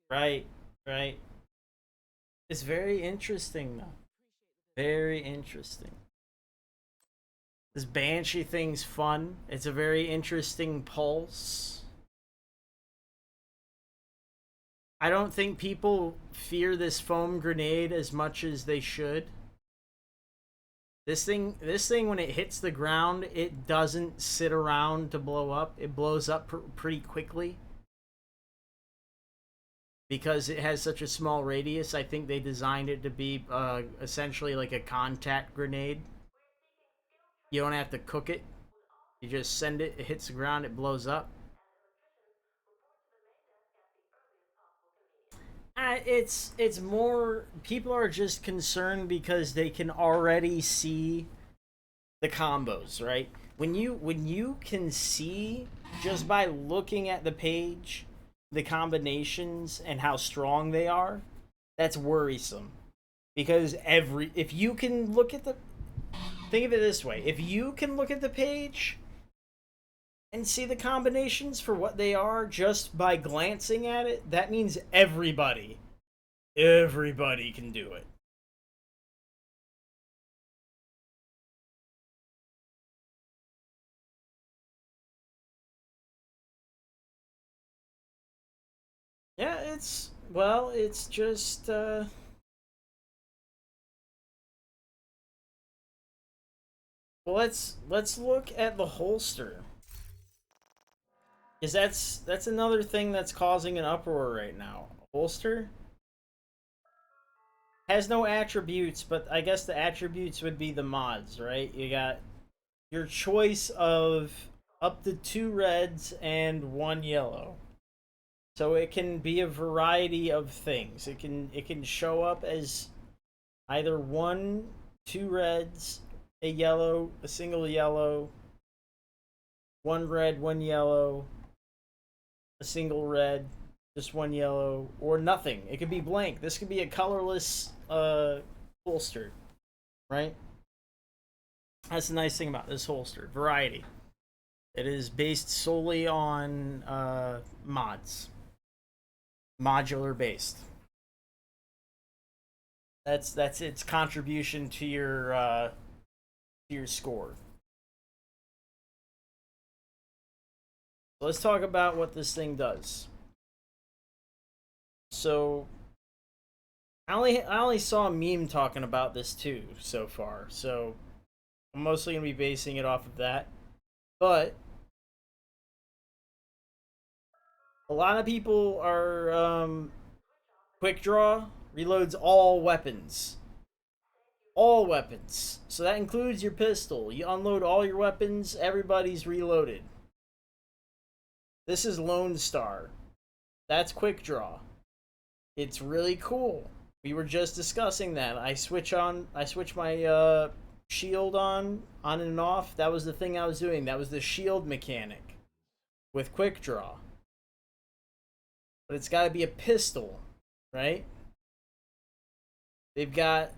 Right. It's very interesting, though. Very interesting. This Banshee thing's fun. It's a very interesting pulse. I don't think people fear this foam grenade as much as they should. This thing, when it hits the ground, it doesn't sit around to blow up. It blows up pretty quickly. Because it has such a small radius, I think they designed it to be essentially like a contact grenade. You don't have to cook it. You just send it, it hits the ground, it blows up. It's more, people are just concerned because they can already see the combos, right? When you can see just by looking at the page the combinations and how strong they are, that's worrisome. Because if you can look at think of it this way, if you can look at the page and see the combinations for what they are just by glancing at it, that means everybody can do it. Yeah, it's just well, let's look at the holster. Because that's another thing that's causing an uproar right now. Holster has no attributes, but I guess the attributes would be the mods, right? You got your choice of up to 2 reds and 1 yellow. So it can be a variety of things. It can show up as either 1, 2 reds, a yellow, a single yellow, 1 red, 1 yellow, a single red, just 1 yellow, or nothing. It could be blank. This could be a colorless holster, right? That's the nice thing about this holster. Variety. It is based solely on mods. Modular based. That's its contribution to your score. So let's talk about what this thing does. So I only saw a meme talking about this too so far. So I'm mostly gonna be basing it off of that. But a lot of people are quick draw reloads all weapons. All weapons. So that includes your pistol. You unload all your weapons, everybody's reloaded. This is Lone Star. That's quick draw. It's really cool. We were just discussing that. I switch my shield on and off. That was the thing I was doing. That was the shield mechanic with quick draw. But it's got to be a pistol, right? They've got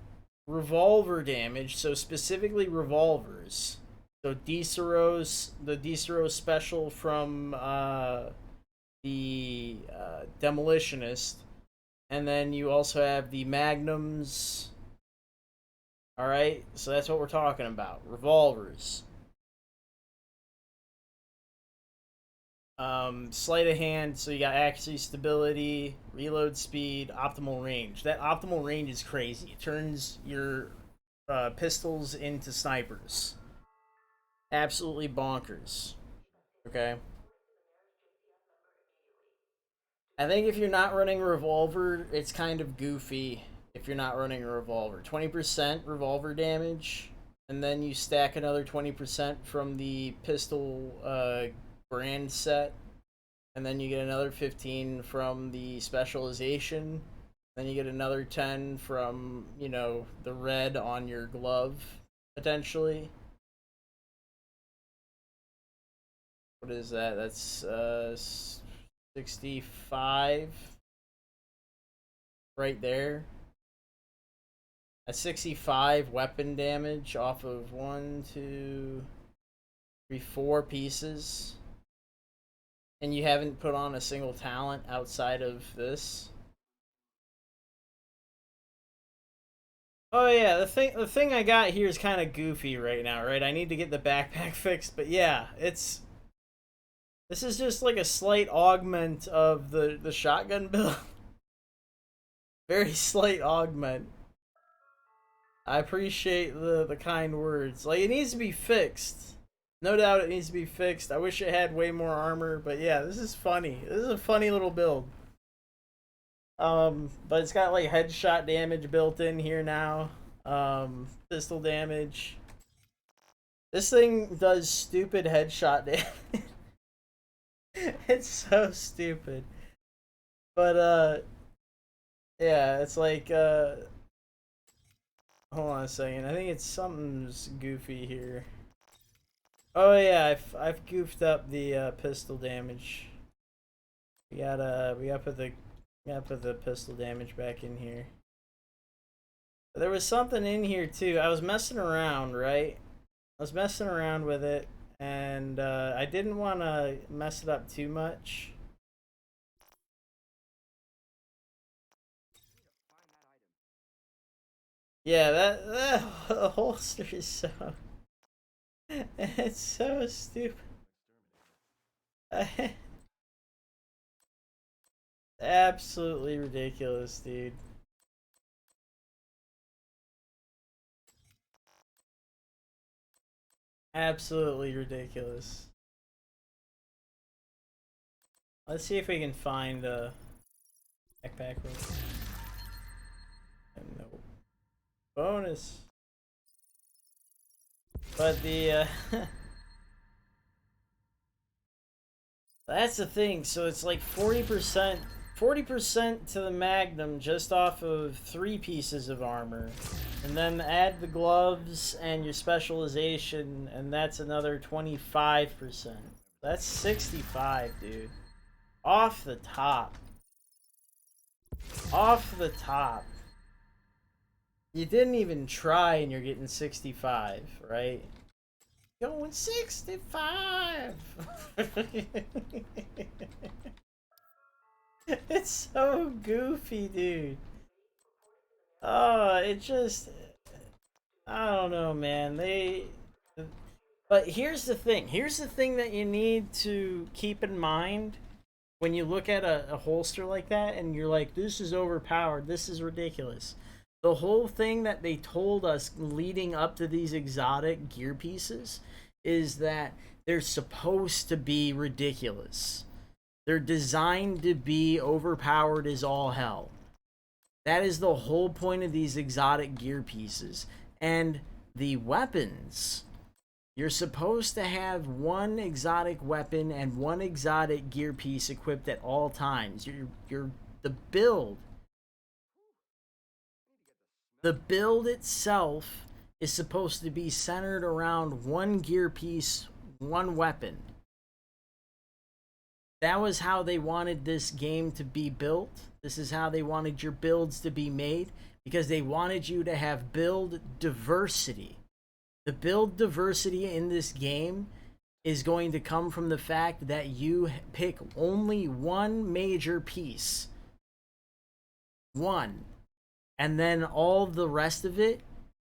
revolver damage, so specifically revolvers. So the Diceros special from the Demolitionist. And then you also have the Magnums. Alright, so that's what we're talking about. Revolvers. Sleight of hand, so you got accuracy, stability, reload speed, optimal range. That optimal range is crazy. It turns your pistols into snipers. Absolutely bonkers. Okay? I think if you're not running a revolver, it's kind of goofy if you're not running a revolver. 20% revolver damage, and then you stack another 20% from the pistol brand set, and then you get another 15 from the specialization, then you get another 10 from, you know, the red on your glove, potentially. What is that? That's 65 right there. That's 65 weapon damage off of 1, 2, 3, 4 pieces. And you haven't put on a single talent outside of this. Oh yeah, the thing I got here is kind of goofy right now, right? I need to get the backpack fixed, but yeah, this is just like a slight augment of the shotgun build. Very slight augment. I appreciate the kind words. Like, it needs to be fixed. No doubt it needs to be fixed. I wish it had way more armor, but yeah, this is funny. This is a funny little build. But it's got like headshot damage built in here now. Pistol damage. This thing does stupid headshot damage. It's so stupid. But yeah, it's like hold on a second. I think it's something's goofy here. Oh yeah, I've goofed up the pistol damage. We gotta put the pistol damage back in here. But there was something in here too. I was messing around, right? I was messing around with it, and I didn't want to mess it up too much. Yeah, that holster is so... It's so stupid. Absolutely ridiculous, dude. Absolutely ridiculous. Let's see if we can find a backpack. No bonus. But the That's the thing. So it's like 40%, 40% to the Magnum just off of 3 pieces of armor. And then add the gloves and your specialization, and that's another 25%. That's 65, dude. Off the top. Off the top. You didn't even try and you're getting 65, right? Going 65! It's so goofy, dude. Oh, it just... I don't know, man. But here's the thing. Here's the thing that you need to keep in mind when you look at a holster like that and you're like, this is overpowered, this is ridiculous. The whole thing that they told us leading up to these exotic gear pieces is that they're supposed to be ridiculous. They're designed to be overpowered as all hell. That is the whole point of these exotic gear pieces. And the weapons, you're supposed to have one exotic weapon and one exotic gear piece equipped at all times. The build itself is supposed to be centered around one gear piece, one weapon. That was how they wanted this game to be built. This is how they wanted your builds to be made, because they wanted you to have build diversity. The build diversity in this game is going to come from the fact that you pick only one major piece. One. And then all the rest of it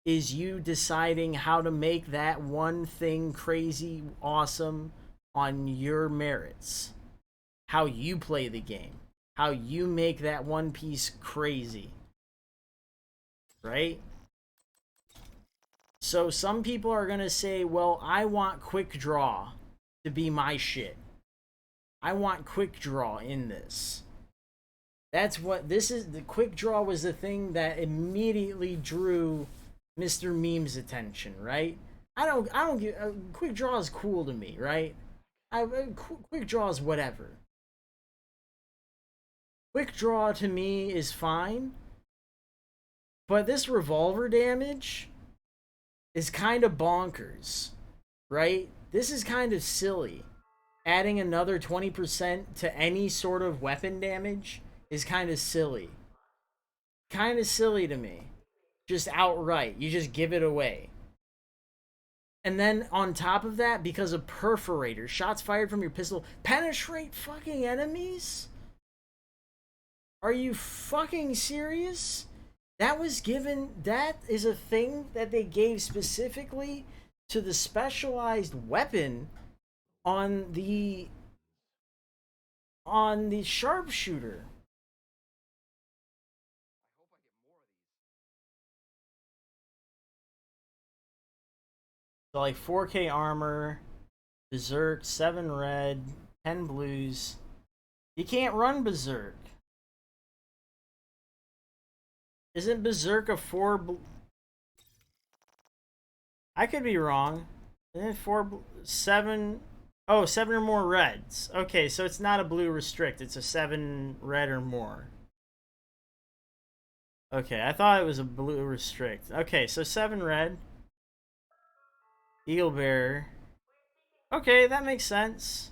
is you deciding how to make that one thing crazy awesome on your merits. How you play the game. How you make that one piece crazy. Right? So some people are going to say, well, I want quick draw to be my shit. I want quick draw in this. That's what this is. The quick draw was the thing that immediately drew Mr. Meme's attention, right? I don't get quick draw is cool to me, right? Quick draw is whatever. Quick draw to me is fine, but this revolver damage is kind of bonkers, right? This is kind of silly. Adding another 20% to any sort of weapon damage is kind of silly. Kind of silly to me. Just outright. You just give it away. And then on top of that, because of perforator, shots fired from your pistol penetrate fucking enemies? Are you fucking serious? That was given, that is a thing that they gave specifically to the specialized weapon on the sharpshooter. So like 4K armor, Berserk, 7 red, 10 blues. You can't run Berserk. Isn't Berserk a 4 I could be wrong. Isn't it 7? Oh, 7 or more reds. Okay, so it's not a blue restrict. It's a 7 red or more. Okay, I thought it was a blue restrict. Okay, so 7 red. Eagle Bearer. Okay, that makes sense.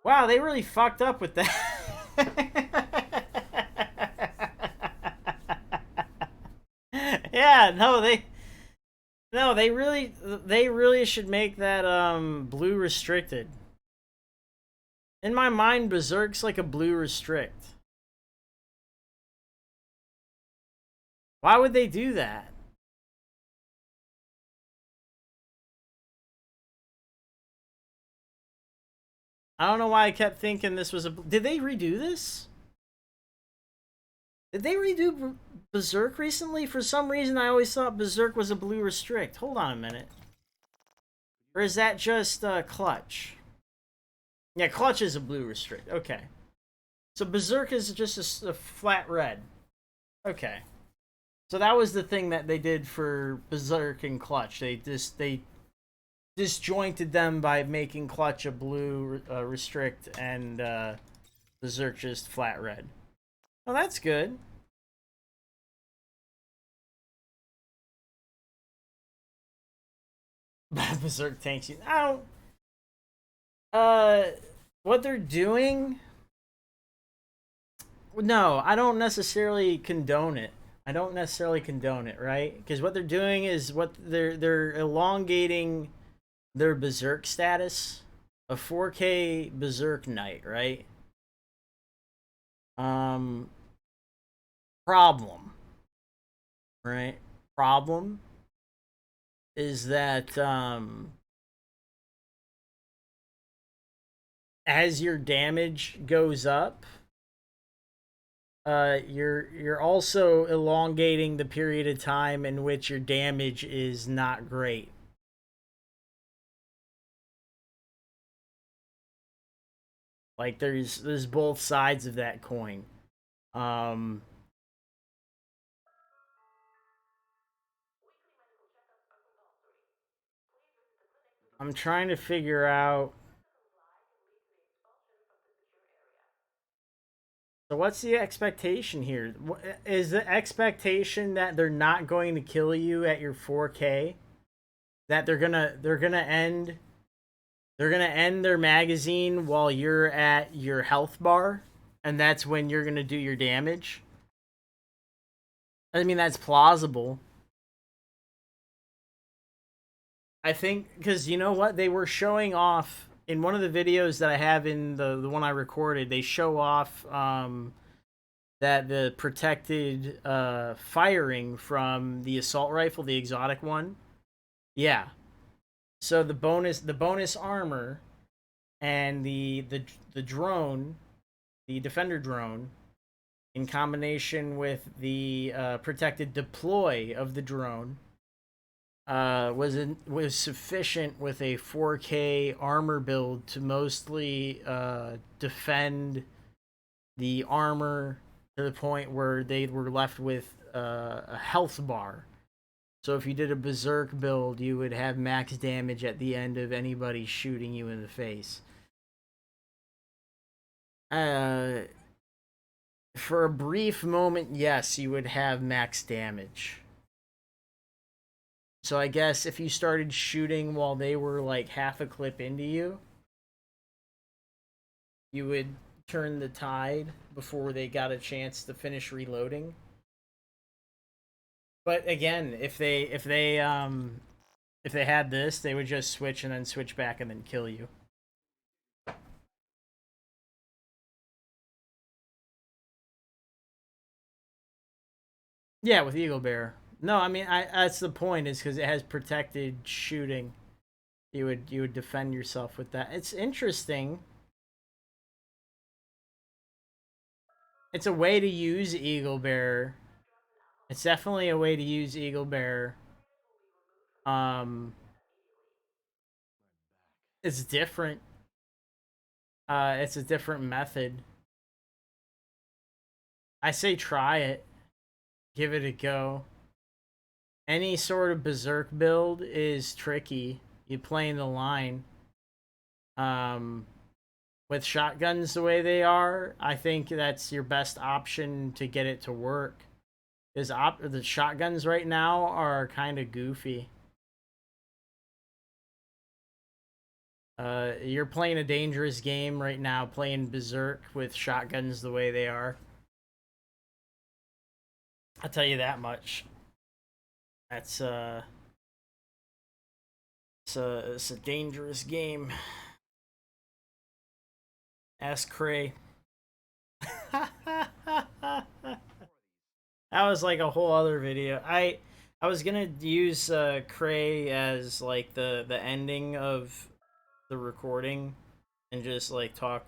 Wow, they really fucked up with that. Yeah, they really should make that blue restricted. In my mind, Berserk's like a blue restrict. Why would they do that? I don't know why I kept thinking this was a... Did they redo this? Did they redo Berserk recently? For some reason, I always thought Berserk was a blue restrict. Hold on a minute. Or is that just Clutch? Yeah, Clutch is a blue restrict. Okay. So Berserk is just a flat red. Okay. So that was the thing that they did for Berserk and Clutch. They disjointed them by making Clutch a blue restrict and Berserk just flat red. Well, that's good. Berserk tanks you. I don't. What they're doing. No, I don't necessarily condone it. I don't necessarily condone it, right? Because what they're doing is they're elongating their Berserk status. A 4K Berserk Knight, right? Problem. Right? Problem is that as your damage goes up, you're also elongating the period of time in which your damage is not great. Like there's both sides of that coin. I'm trying to figure out. So what's the expectation here? Is the expectation that they're not going to kill you at your 4K? That they're gonna end their magazine while you're at your health bar, and that's when you're gonna do your damage? I mean, that's plausible. I think because you know what, they were showing off. In one of the videos that I have in the one I recorded, they show off that the protected firing from the assault rifle, the exotic one. Yeah. So the bonus armor and the drone, the defender drone, in combination with the protected deploy of the drone, was sufficient with a 4K armor build to mostly defend the armor to the point where they were left with a health bar. So if you did a Berserk build, you would have max damage at the end of anybody shooting you in the face. For a brief moment, yes, you would have max damage. So I guess if you started shooting while they were like half a clip into you, you would turn the tide before they got a chance to finish reloading. But again, if they had this, they would just switch and then switch back and then kill you. Yeah, with Eagle Bear. No, I mean, that's the point, is because it has protected shooting. You would defend yourself with that. It's interesting. It's a way to use Eagle Bear. It's definitely a way to use Eagle Bear. It's different. It's a different method. I say try it. Give it a go. Any sort of Berserk build is tricky. You play in the line. With shotguns the way they are, I think that's your best option to get it to work. Because the shotguns right now are kind of goofy. You're playing a dangerous game right now, playing Berserk with shotguns the way they are. I'll tell you that much. That's it's a dangerous game. Ask Cray. That was like a whole other video. I was gonna use Cray as like the ending of the recording and just like talk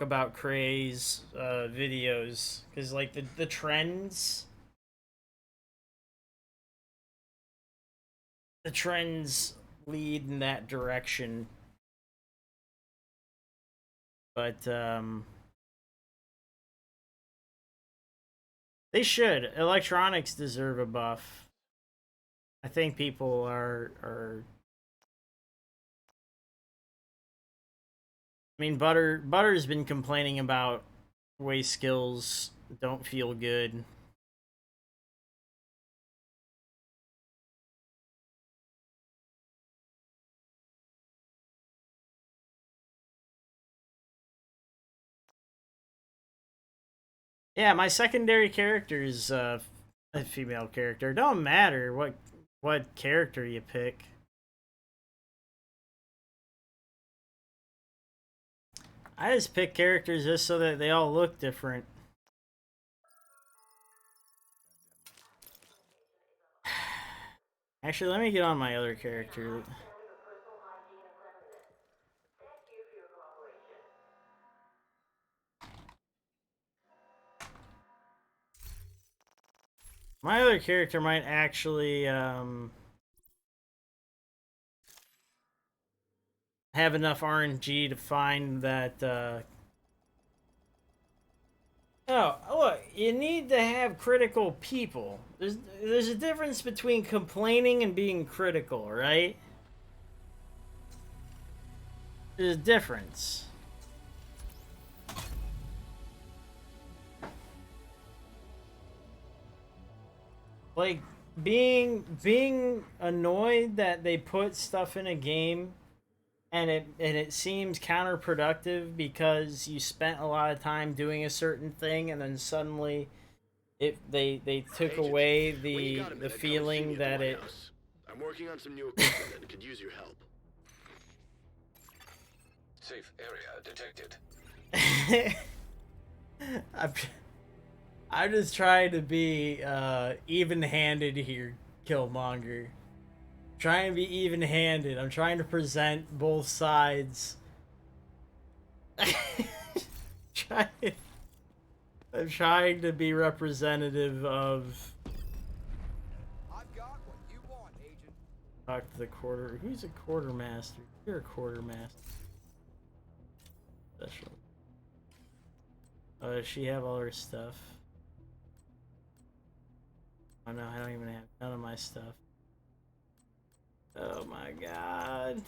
about Cray's videos, because like the trends lead in that direction. But They should. Electronics deserve a buff. I think people are. I mean, Butter's been complaining about way skills don't feel good. Yeah, my secondary character is a female character. It don't matter what character you pick. I just pick characters just so that they all look different. Actually, let me get on my other character. My other character might actually have enough RNG to find that oh, look, you need to have critical people. There's a difference between complaining and being critical, right? There's a difference. Like being annoyed that they put stuff in a game and it seems counterproductive because you spent a lot of time doing a certain thing and then suddenly they took away the feeling that it. I'm working on some new equipment and could use your help. Safe area detected. I'm just trying to be even-handed here, Killmonger. Trying to be even-handed. I'm trying to present both sides. I'm trying to be representative of. I've got what you want, Agent. Talk to the quarter. Who's a quartermaster? You're a quartermaster. Special. Oh, does she have all her stuff? Oh no, I don't even have none of my stuff. Oh my god.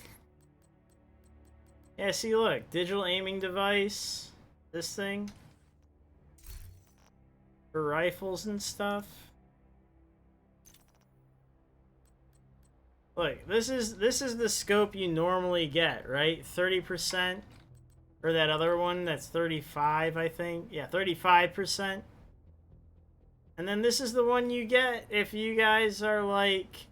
Yeah, see, look, digital aiming device. This thing. For rifles and stuff. Look, this is the scope you normally get, right? 30%. Or that other one that's 35, I think. Yeah, 35%. And then this is the one you get if you guys are like,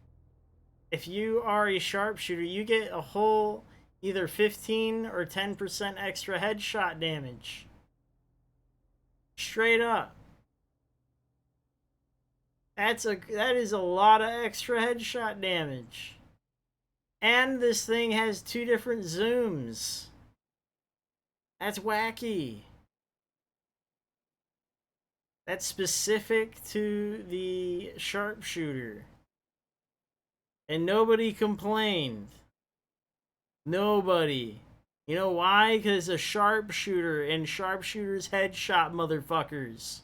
if you are a sharpshooter, you get a whole either 15 or 10% extra headshot damage. Straight up. That is a lot of extra headshot damage. And this thing has 2 different zooms. That's wacky. That's specific to the sharpshooter. And nobody complained. Nobody. You know why? Because a sharpshooter and sharpshooters headshot motherfuckers.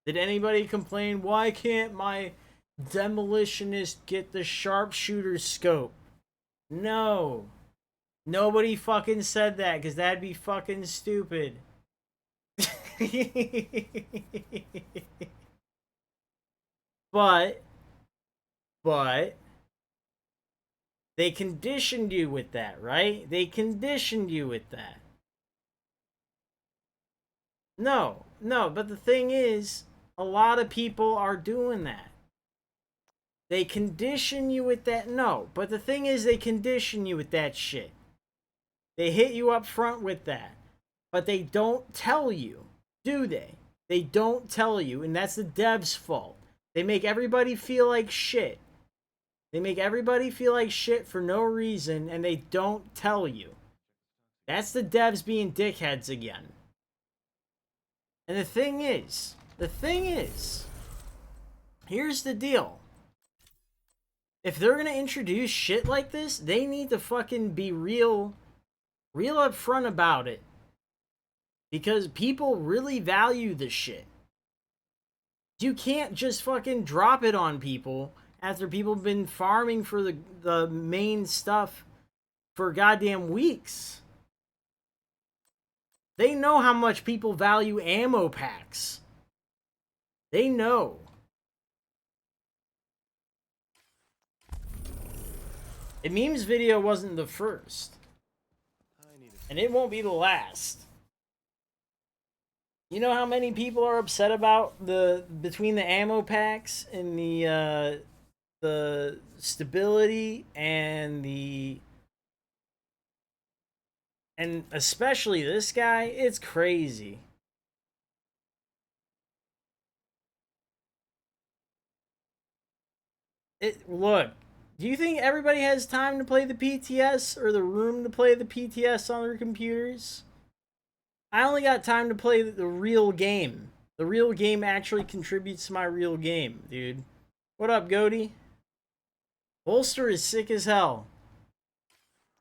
Did anybody complain? Why can't my demolitionist get the sharpshooter scope? No. Nobody fucking said that because that'd be fucking stupid. But they conditioned you with that, right? They conditioned you with that. No, but the thing is, a lot of people are doing that. They condition you with that. No, but the thing is, they condition you with that shit. They hit you up front with that. But they don't tell you, do they? They don't tell you, and that's the devs' fault. They make everybody feel like shit. They make everybody feel like shit for no reason, and they don't tell you. That's the devs being dickheads again. And the thing is, here's the deal. If they're gonna introduce shit like this, they need to fucking be real upfront about it. Because people really value this shit. You can't just fucking drop it on people after people have been farming for the main stuff for goddamn weeks. They know how much people value ammo packs. They know. And Memes video wasn't the first. And it won't be the last. You know how many people are upset about between the ammo packs and the stability and especially this guy? It's crazy. Look, do you think everybody has time to play the PTS or the room to play the PTS on their computers? I only got time to play the real game. The real game actually contributes to my real game, dude. What up, Goaty? Holster is sick as hell.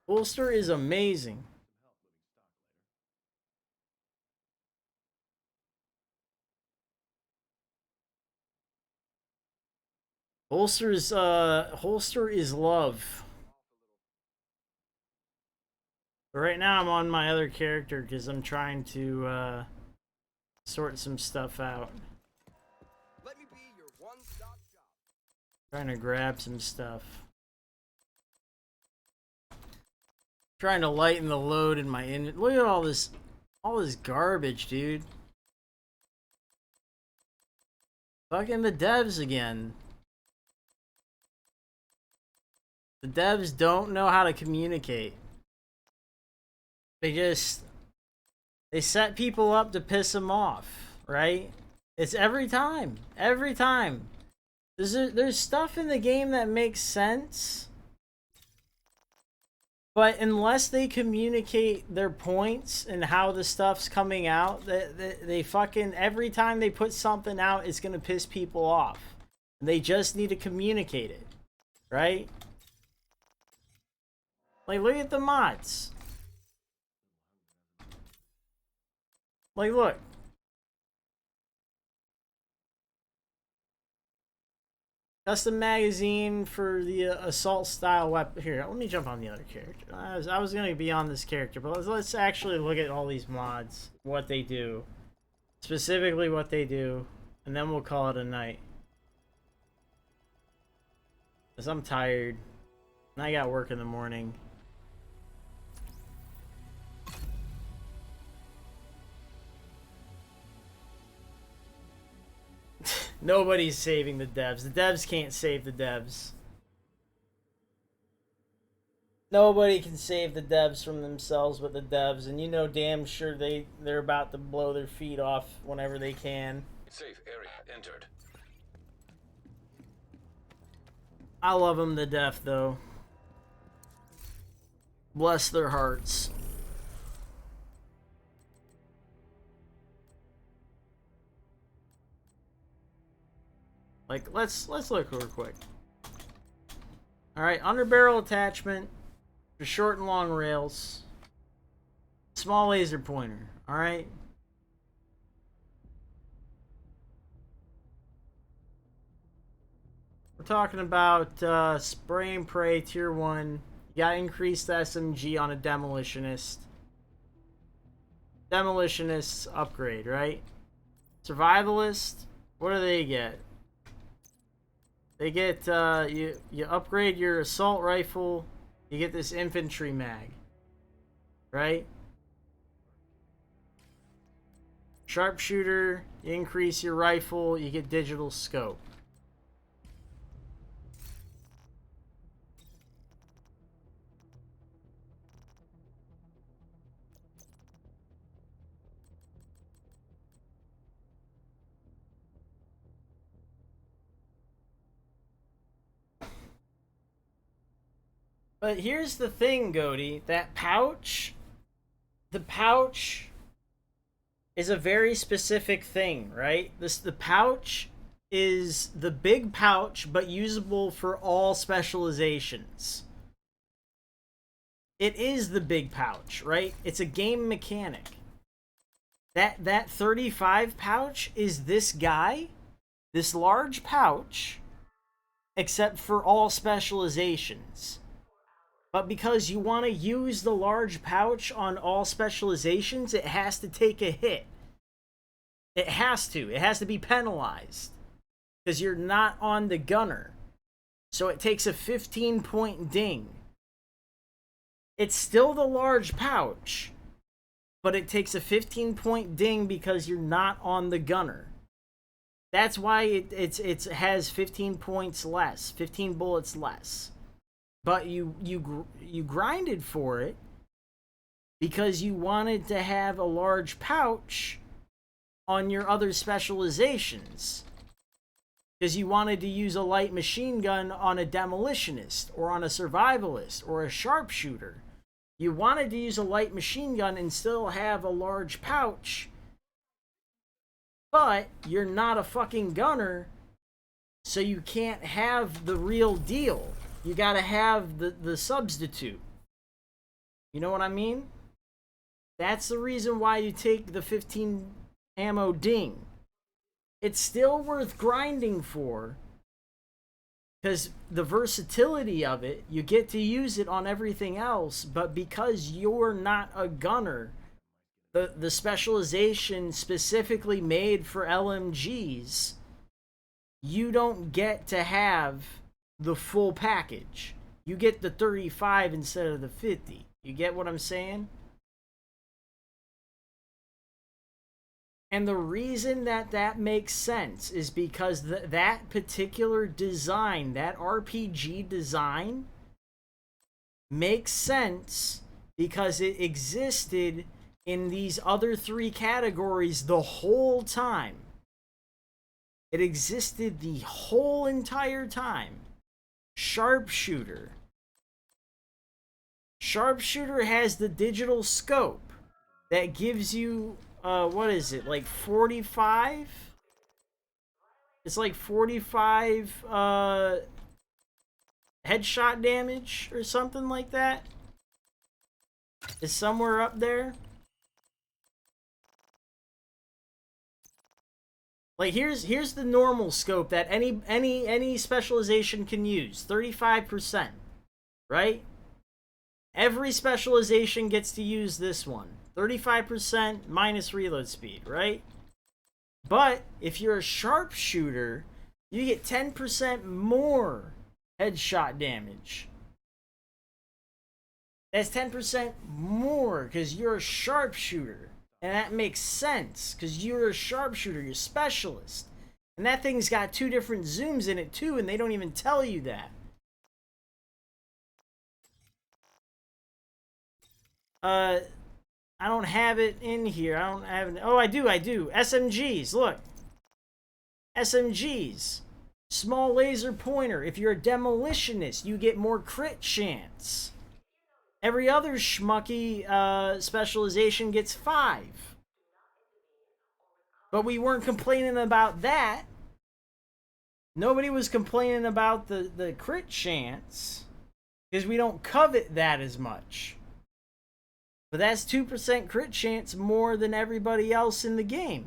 Holster is amazing. Holster is love. But right now I'm on my other character because I'm trying to sort some stuff out. Let me be your one-stop shop. Trying to grab some stuff. Trying to lighten the load in my look at all this garbage, dude. Fucking the devs again. The devs don't know how to communicate. They set people up to piss them off, right? It's every time. Every time. There's stuff in the game that makes sense. But unless they communicate their points and how the stuff's coming out, they fucking, every time they put something out, it's gonna piss people off. They just need to communicate it, right? Like, look at the mods. Like, look. Custom magazine for the assault style weapon. Here, let me jump on the other character. I was gonna be on this character, but let's actually look at all these mods, what they do, specifically what they do, and then we'll call it a night. Cause I'm tired, and I got work in the morning. Nobody's saving the devs. The devs can't save the devs. Nobody can save the devs from themselves but the devs, and you know damn sure they're about to blow their feet off whenever they can. Safe area entered. I love them to death, though. Bless their hearts. Like, let's look real quick. Alright, underbarrel attachment for short and long rails. Small laser pointer, alright? We're talking about spray and pray tier 1. You got increased SMG on a demolitionist. Demolitionist upgrade, right? Survivalist, what do they get? They get, you upgrade your assault rifle, you get this infantry mag, right? Sharpshooter, you increase your rifle, you get digital scope. But here's the thing, Goaty. That pouch, the pouch is a very specific thing, right? The pouch is the big pouch, but usable for all specializations. It is the big pouch, right? It's a game mechanic. That 35 pouch is this guy, this large pouch, except for all specializations. But because you want to use the large pouch on all specializations, it has to take a hit. It has to. It has to be penalized. Because you're not on the gunner. So it takes a 15-point ding. It's still the large pouch, but it takes a 15-point ding because you're not on the gunner. That's why it has 15 points less, 15 bullets less. But you grinded for it because you wanted to have a large pouch on your other specializations. Because you wanted to use a light machine gun on a demolitionist or on a survivalist or a sharpshooter. You wanted to use a light machine gun and still have a large pouch, but you're not a fucking gunner, so you can't have the real deal. You gotta have the substitute. You know what I mean? That's the reason why you take the 15 ammo ding. It's still worth grinding for, because the versatility of it, you get to use it on everything else, but because you're not a gunner, the specialization specifically made for LMGs, you don't get to have the full package. You get the 35 instead of the 50. You get what I'm saying? And the reason that makes sense is because that particular design, that RPG design, makes sense because it existed in these other three categories the whole time. It existed the whole entire time. Sharpshooter. Sharpshooter has the digital scope that gives you what is it, like 45? It's like 45 headshot damage or something like that. It's somewhere up there. Like here's the normal scope that any specialization can use. 35%. Right? Every specialization gets to use this one. 35% minus reload speed, right? But if you're a sharpshooter, you get 10% more headshot damage. That's 10% more because you're a sharpshooter. And that makes sense because you're a sharpshooter, you're a specialist. And that thing's got 2 different zooms in it too, and they don't even tell you that. I don't have it in here. I don't have it. Oh, I do. SMGs, look. SMGs. Small laser pointer. If you're a demolitionist, you get more crit chance. Every other schmucky specialization gets 5. But we weren't complaining about that. Nobody was complaining about the crit chance. Because we don't covet that as much. But that's 2% crit chance more than everybody else in the game.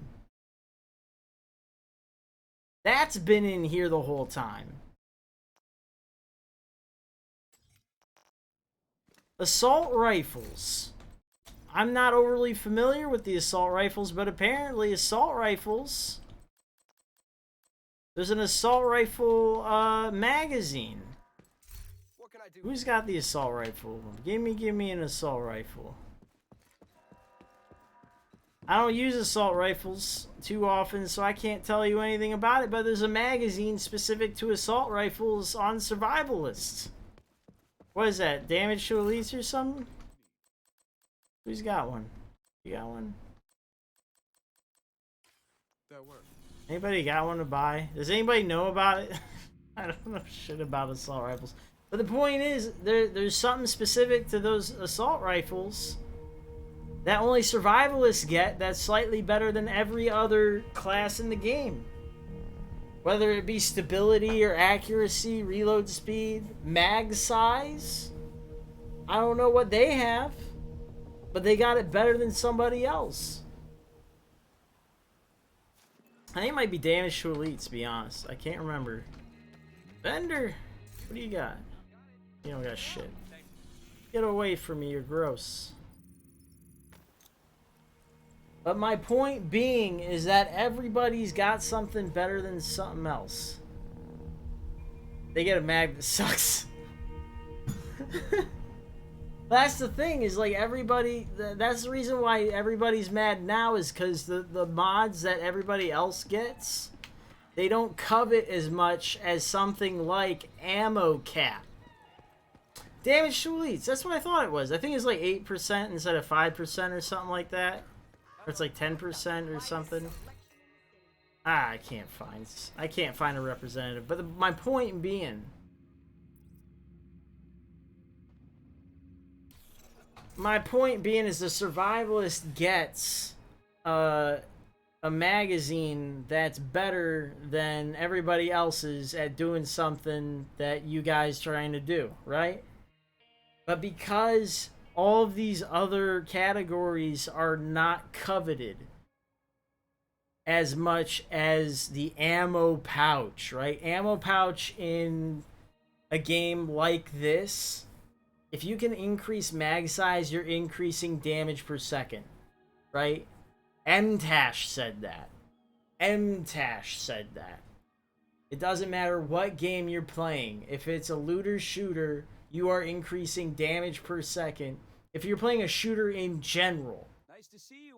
That's been in here the whole time. Assault rifles. I'm not overly familiar with the assault rifles, but apparently assault rifles... There's an assault rifle magazine. What can I do? Who's got the assault rifle? Give me an assault rifle. I don't use assault rifles too often, so I can't tell you anything about it, but there's a magazine specific to assault rifles on Survivalists. What is that? Damage to Elites or something? Who's got one? You got one? That works. Anybody got one to buy? Does anybody know about it? I don't know shit about assault rifles. But the point is, there's something specific to those assault rifles that only survivalists get that's slightly better than every other class in the game. Whether it be stability or accuracy, reload speed, mag size. I don't know what they have, but they got it better than somebody else. I think it might be damage to elites, to be honest. I can't remember. Bender, what do you got? You don't got shit. Get away from me, you're gross. But my point being is that everybody's got something better than something else. They get a mag that sucks. That's the thing, is like everybody, that's the reason why everybody's mad now, is because the mods that everybody else gets, they don't covet as much as something like ammo cap. Damage to elites, that's what I thought it was. I think it's like 8% instead of 5% or something like that. Or it's like 10% or something. I can't find a representative. But my point being, is the survivalist gets a magazine that's better than everybody else's at doing something that you guys trying to do, right? But because all of these other categories are not coveted as much as the ammo pouch, right? Ammo pouch in a game like this, if you can increase mag size, you're increasing damage per second, right? MTash said that. It doesn't matter what game you're playing. If it's a looter shooter, you are increasing damage per second. If you're playing a shooter in general,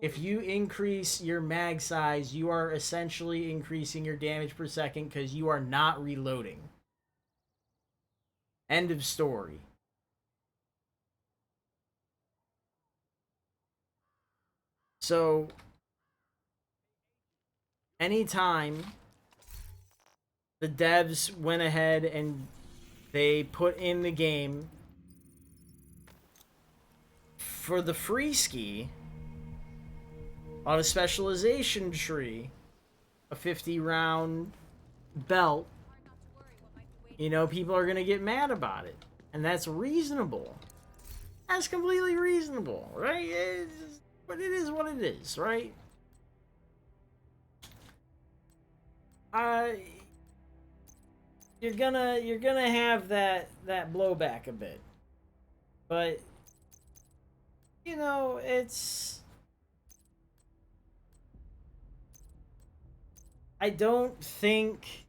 if you increase your mag size, you are essentially increasing your damage per second because you are not reloading. End of story. So, anytime the devs went ahead and they put in the game for the free ski on a specialization tree, a 50 round belt, you know, people are gonna get mad about it, and that's reasonable. That's completely reasonable, right? But it is what it is, right? You're gonna have that blowback a bit, but you know, I don't think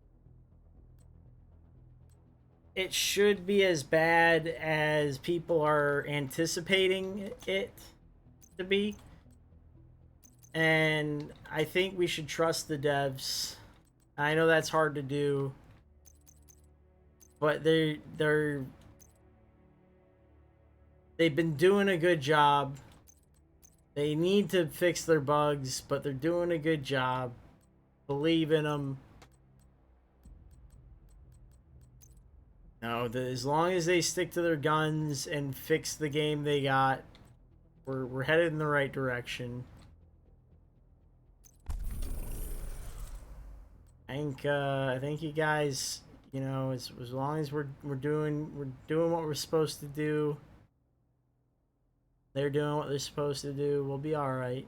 it should be as bad as people are anticipating it to be. And I think we should trust the devs. I know that's hard to do, but they've been doing a good job. They need to fix their bugs, but they're doing a good job. Believe in them. No, as long as they stick to their guns and fix the game they got, we're headed in the right direction. I think you guys, you know, as long as we're doing what we're supposed to do, they're doing what they're supposed to do, we'll be all right.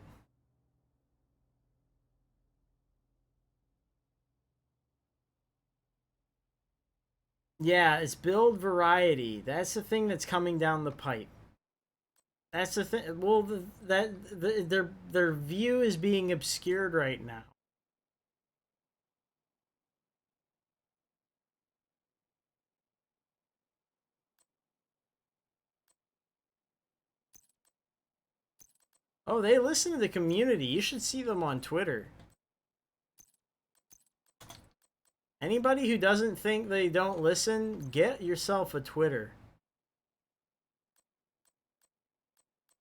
Yeah, it's build variety. That's the thing that's coming down the pipe. That's the thing. Well, their view is being obscured right now. Oh, they listen to the community. You should see them on Twitter. Anybody who doesn't think they don't listen, get yourself a Twitter.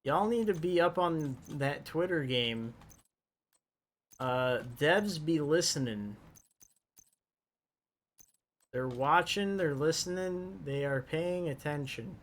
Y'all need to be up on that Twitter game. Devs be listening. They're watching, they're listening, they are paying attention.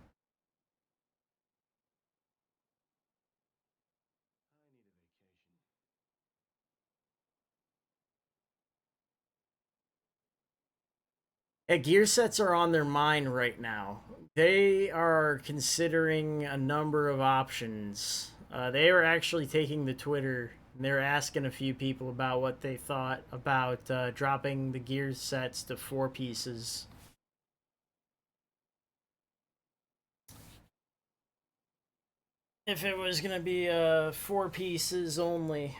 Yeah, gear sets are on their mind right now. They are considering a number of options. They are actually taking the Twitter And they were asking a few people about what they thought about dropping the gear sets to 4 pieces. If it was gonna be 4 pieces only,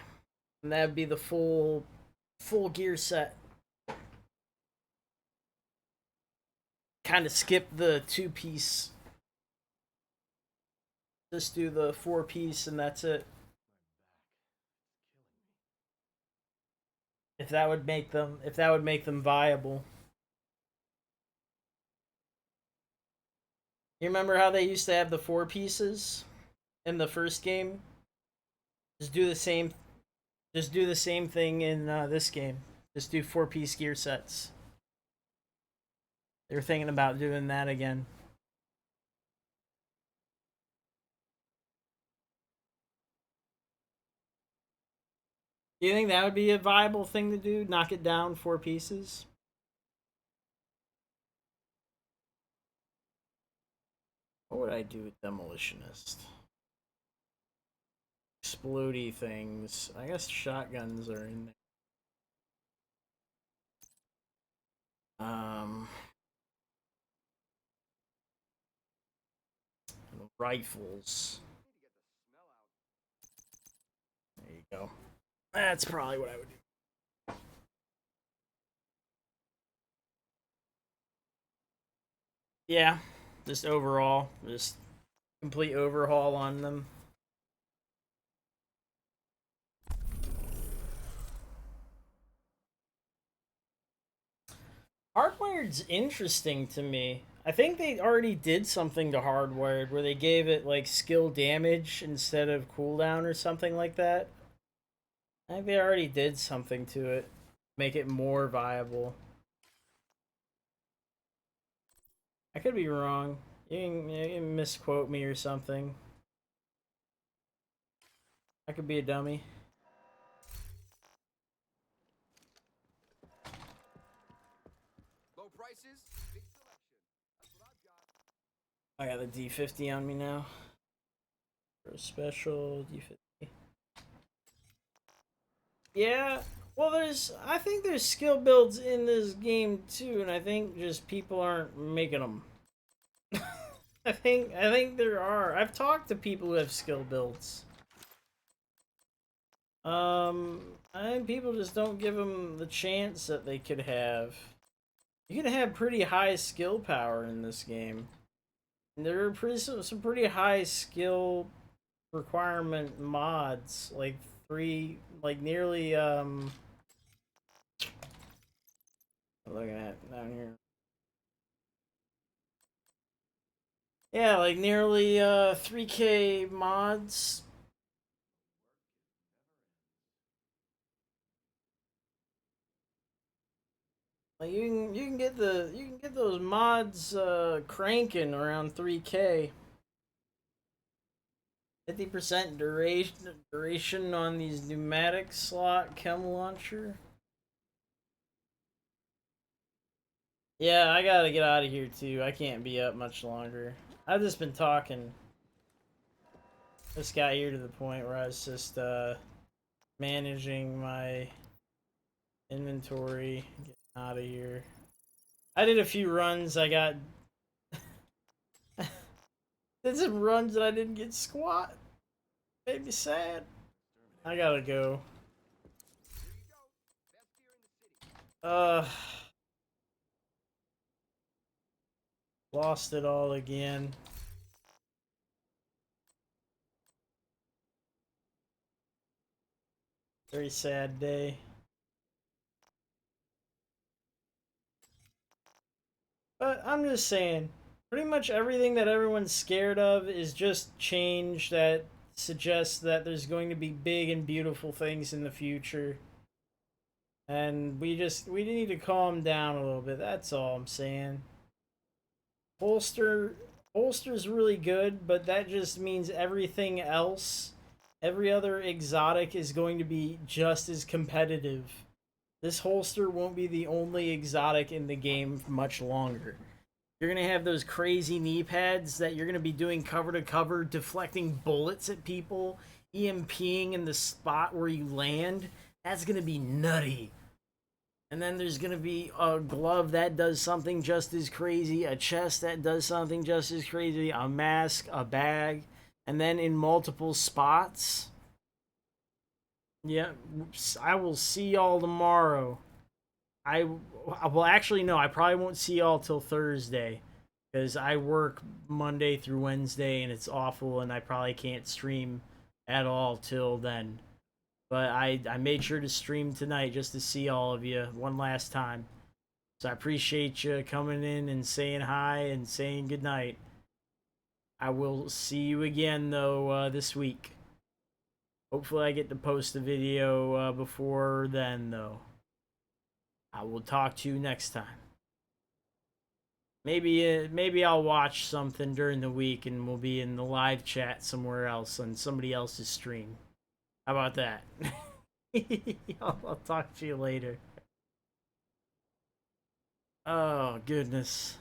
and that'd be the full gear set. Kind of skip the 2-piece. Just do the 4-piece and that's it. If that would make them viable. You remember how they used to have the 4 pieces in the first game? Just do the same thing in this game. Just do 4-piece gear sets. They're thinking about doing that again. Do you think that would be a viable thing to do? Knock it down 4 pieces? What would I do with Demolitionist? Explodey things. I guess shotguns are in there. Rifles. There you go. That's probably what I would do. Yeah, just overall, just complete overhaul on them. Hardwired's interesting to me. I think they already did something to Hardwired where they gave it like skill damage instead of cooldown or something like that. I think they already did something to it. Make it more viable. I could be wrong. You can misquote me or something. I could be a dummy. Low prices, big selection. That's what I've got. I got the D50 on me now. For a special D50. Yeah, well I think there's skill builds in this game too, and I think just people aren't making them. I think there are. I've talked to people who have skill builds. I think people just don't give them the chance that they could have. You can have pretty high skill power in this game. And there are some pretty high skill requirement mods, like nearly I'm looking at down here. Yeah, like nearly 3K mods. Like you can get those mods cranking around 3K. 50% duration on these pneumatic slot chem launcher. Yeah, I gotta get out of here too. I can't be up much longer. I've just been talking. Just got here to the point where I was just managing my inventory, getting out of here. I did a few runs. I got did some runs that I didn't get squat. Made me sad. I gotta go. Lost it all again. Very sad day. But I'm just saying, pretty much everything that everyone's scared of is just change that suggests that there's going to be big and beautiful things in the future. And we need to calm down a little bit. That's all I'm saying. Holster's really good, but that just means everything else, every other exotic is going to be just as competitive. This holster won't be the only exotic in the game much longer. You're going to have those crazy knee pads that you're going to be doing cover to cover, deflecting bullets at people, EMPing in the spot where you land. That's gonna be nutty. And then there's gonna be a glove that does something just as crazy, a chest that does something just as crazy, a mask, a bag, and then in multiple spots. Yeah, I will see y'all tomorrow. Well, actually, no, I probably won't see y'all till Thursday. Because I work Monday through Wednesday and it's awful and I probably can't stream at all till then. But I made sure to stream tonight just to see all of you one last time. So I appreciate you coming in and saying hi and saying goodnight. I will see you again, though, this week. Hopefully I get to post a video before then, though. I will talk to you next time. Maybe I'll watch something during the week and we'll be in the live chat somewhere else on somebody else's stream. How about that? I'll talk to you later. Oh, goodness.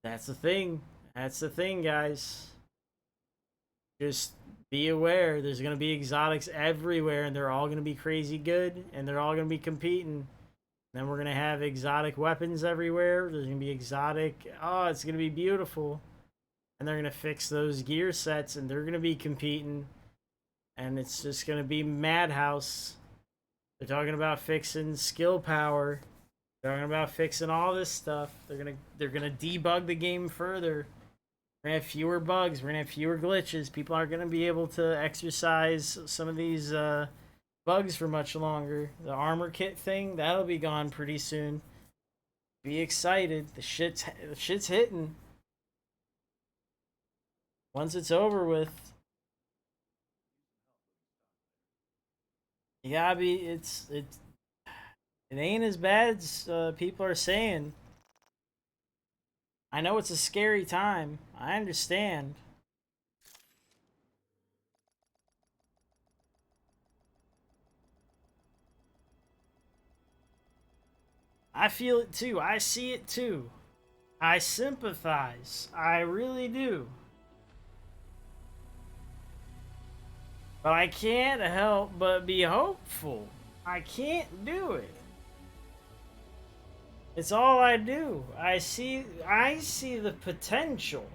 That's the thing. That's the thing, guys. Just be aware. There's going to be exotics everywhere, and they're all going to be crazy good, and they're all going to be competing. Then we're going to have exotic weapons everywhere. There's going to be exotic... Oh, it's going to be beautiful. And they're going to fix those gear sets, and they're going to be competing. And it's just going to be madhouse. They're talking about fixing skill power. They're talking about fixing all this stuff. They're gonna debug the game further. We're gonna have fewer bugs. We're gonna have fewer glitches. People aren't gonna be able to exercise some of these bugs for much longer. The armor kit thing, that'll be gone pretty soon. Be excited. The shit's hitting. Once it's over with. You gotta be, it ain't as bad as people are saying. I know it's a scary time. I understand. I feel it too. I see it too. I sympathize. I really do. But I can't help but be hopeful. I can't do it. It's all I do. I see the potential.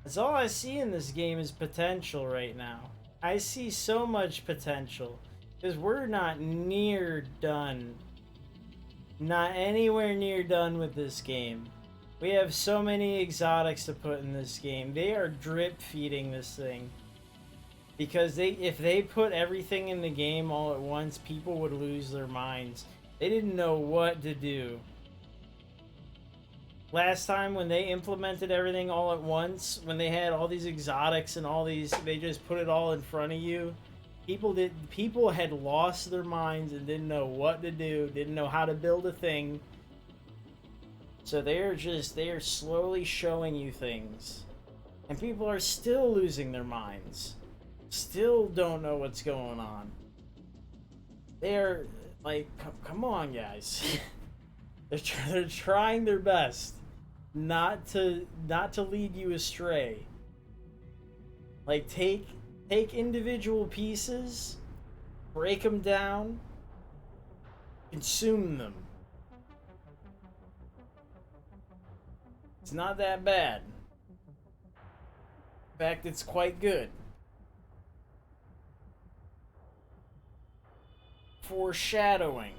That's all I see in this game is potential right now. I see so much potential. Because we're not near done. Not anywhere near done with this game. We have so many exotics to put in this game. They are drip feeding this thing. Because if they put everything in the game all at once, people would lose their minds. They didn't know what to do. Last time when they implemented everything all at once, when they had all these exotics and all these, they just put it all in front of you. People had lost their minds and didn't know what to do, didn't know how to build a thing. So they are slowly showing you things. And people are still losing their minds. Still don't know what's going on. They're like, come on, guys. They're trying their best not to lead you astray. Like, take individual pieces, break them down, consume them. It's not that bad. In fact, it's quite good. Foreshadowing.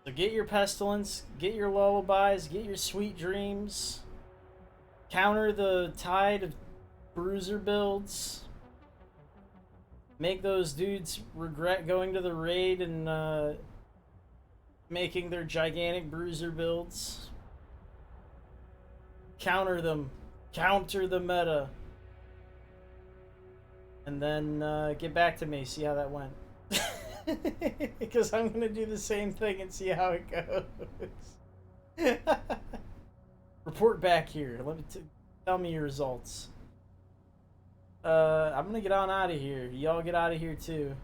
So get your pestilence, get your lullabies, get your sweet dreams. Counter the tide of bruiser builds. Make those dudes regret going to the raid and making their gigantic bruiser builds. Counter them. Counter the meta. And then get back to me, see how that went. Because I'm going to do the same thing and see how it goes. Report back here. Tell me your results. I'm going to get on out of here. Y'all get out of here too.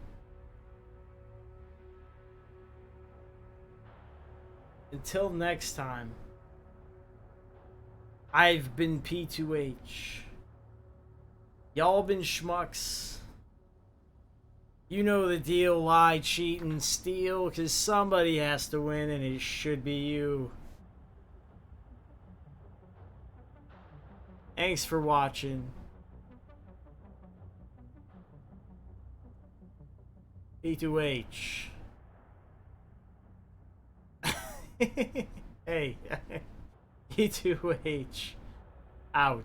Until next time, I've been P2H. Y'all been schmucks. You know the deal, lie, cheat, and steal, because somebody has to win, and it should be you. Thanks for watching. P2H. Hey. P2H. Out.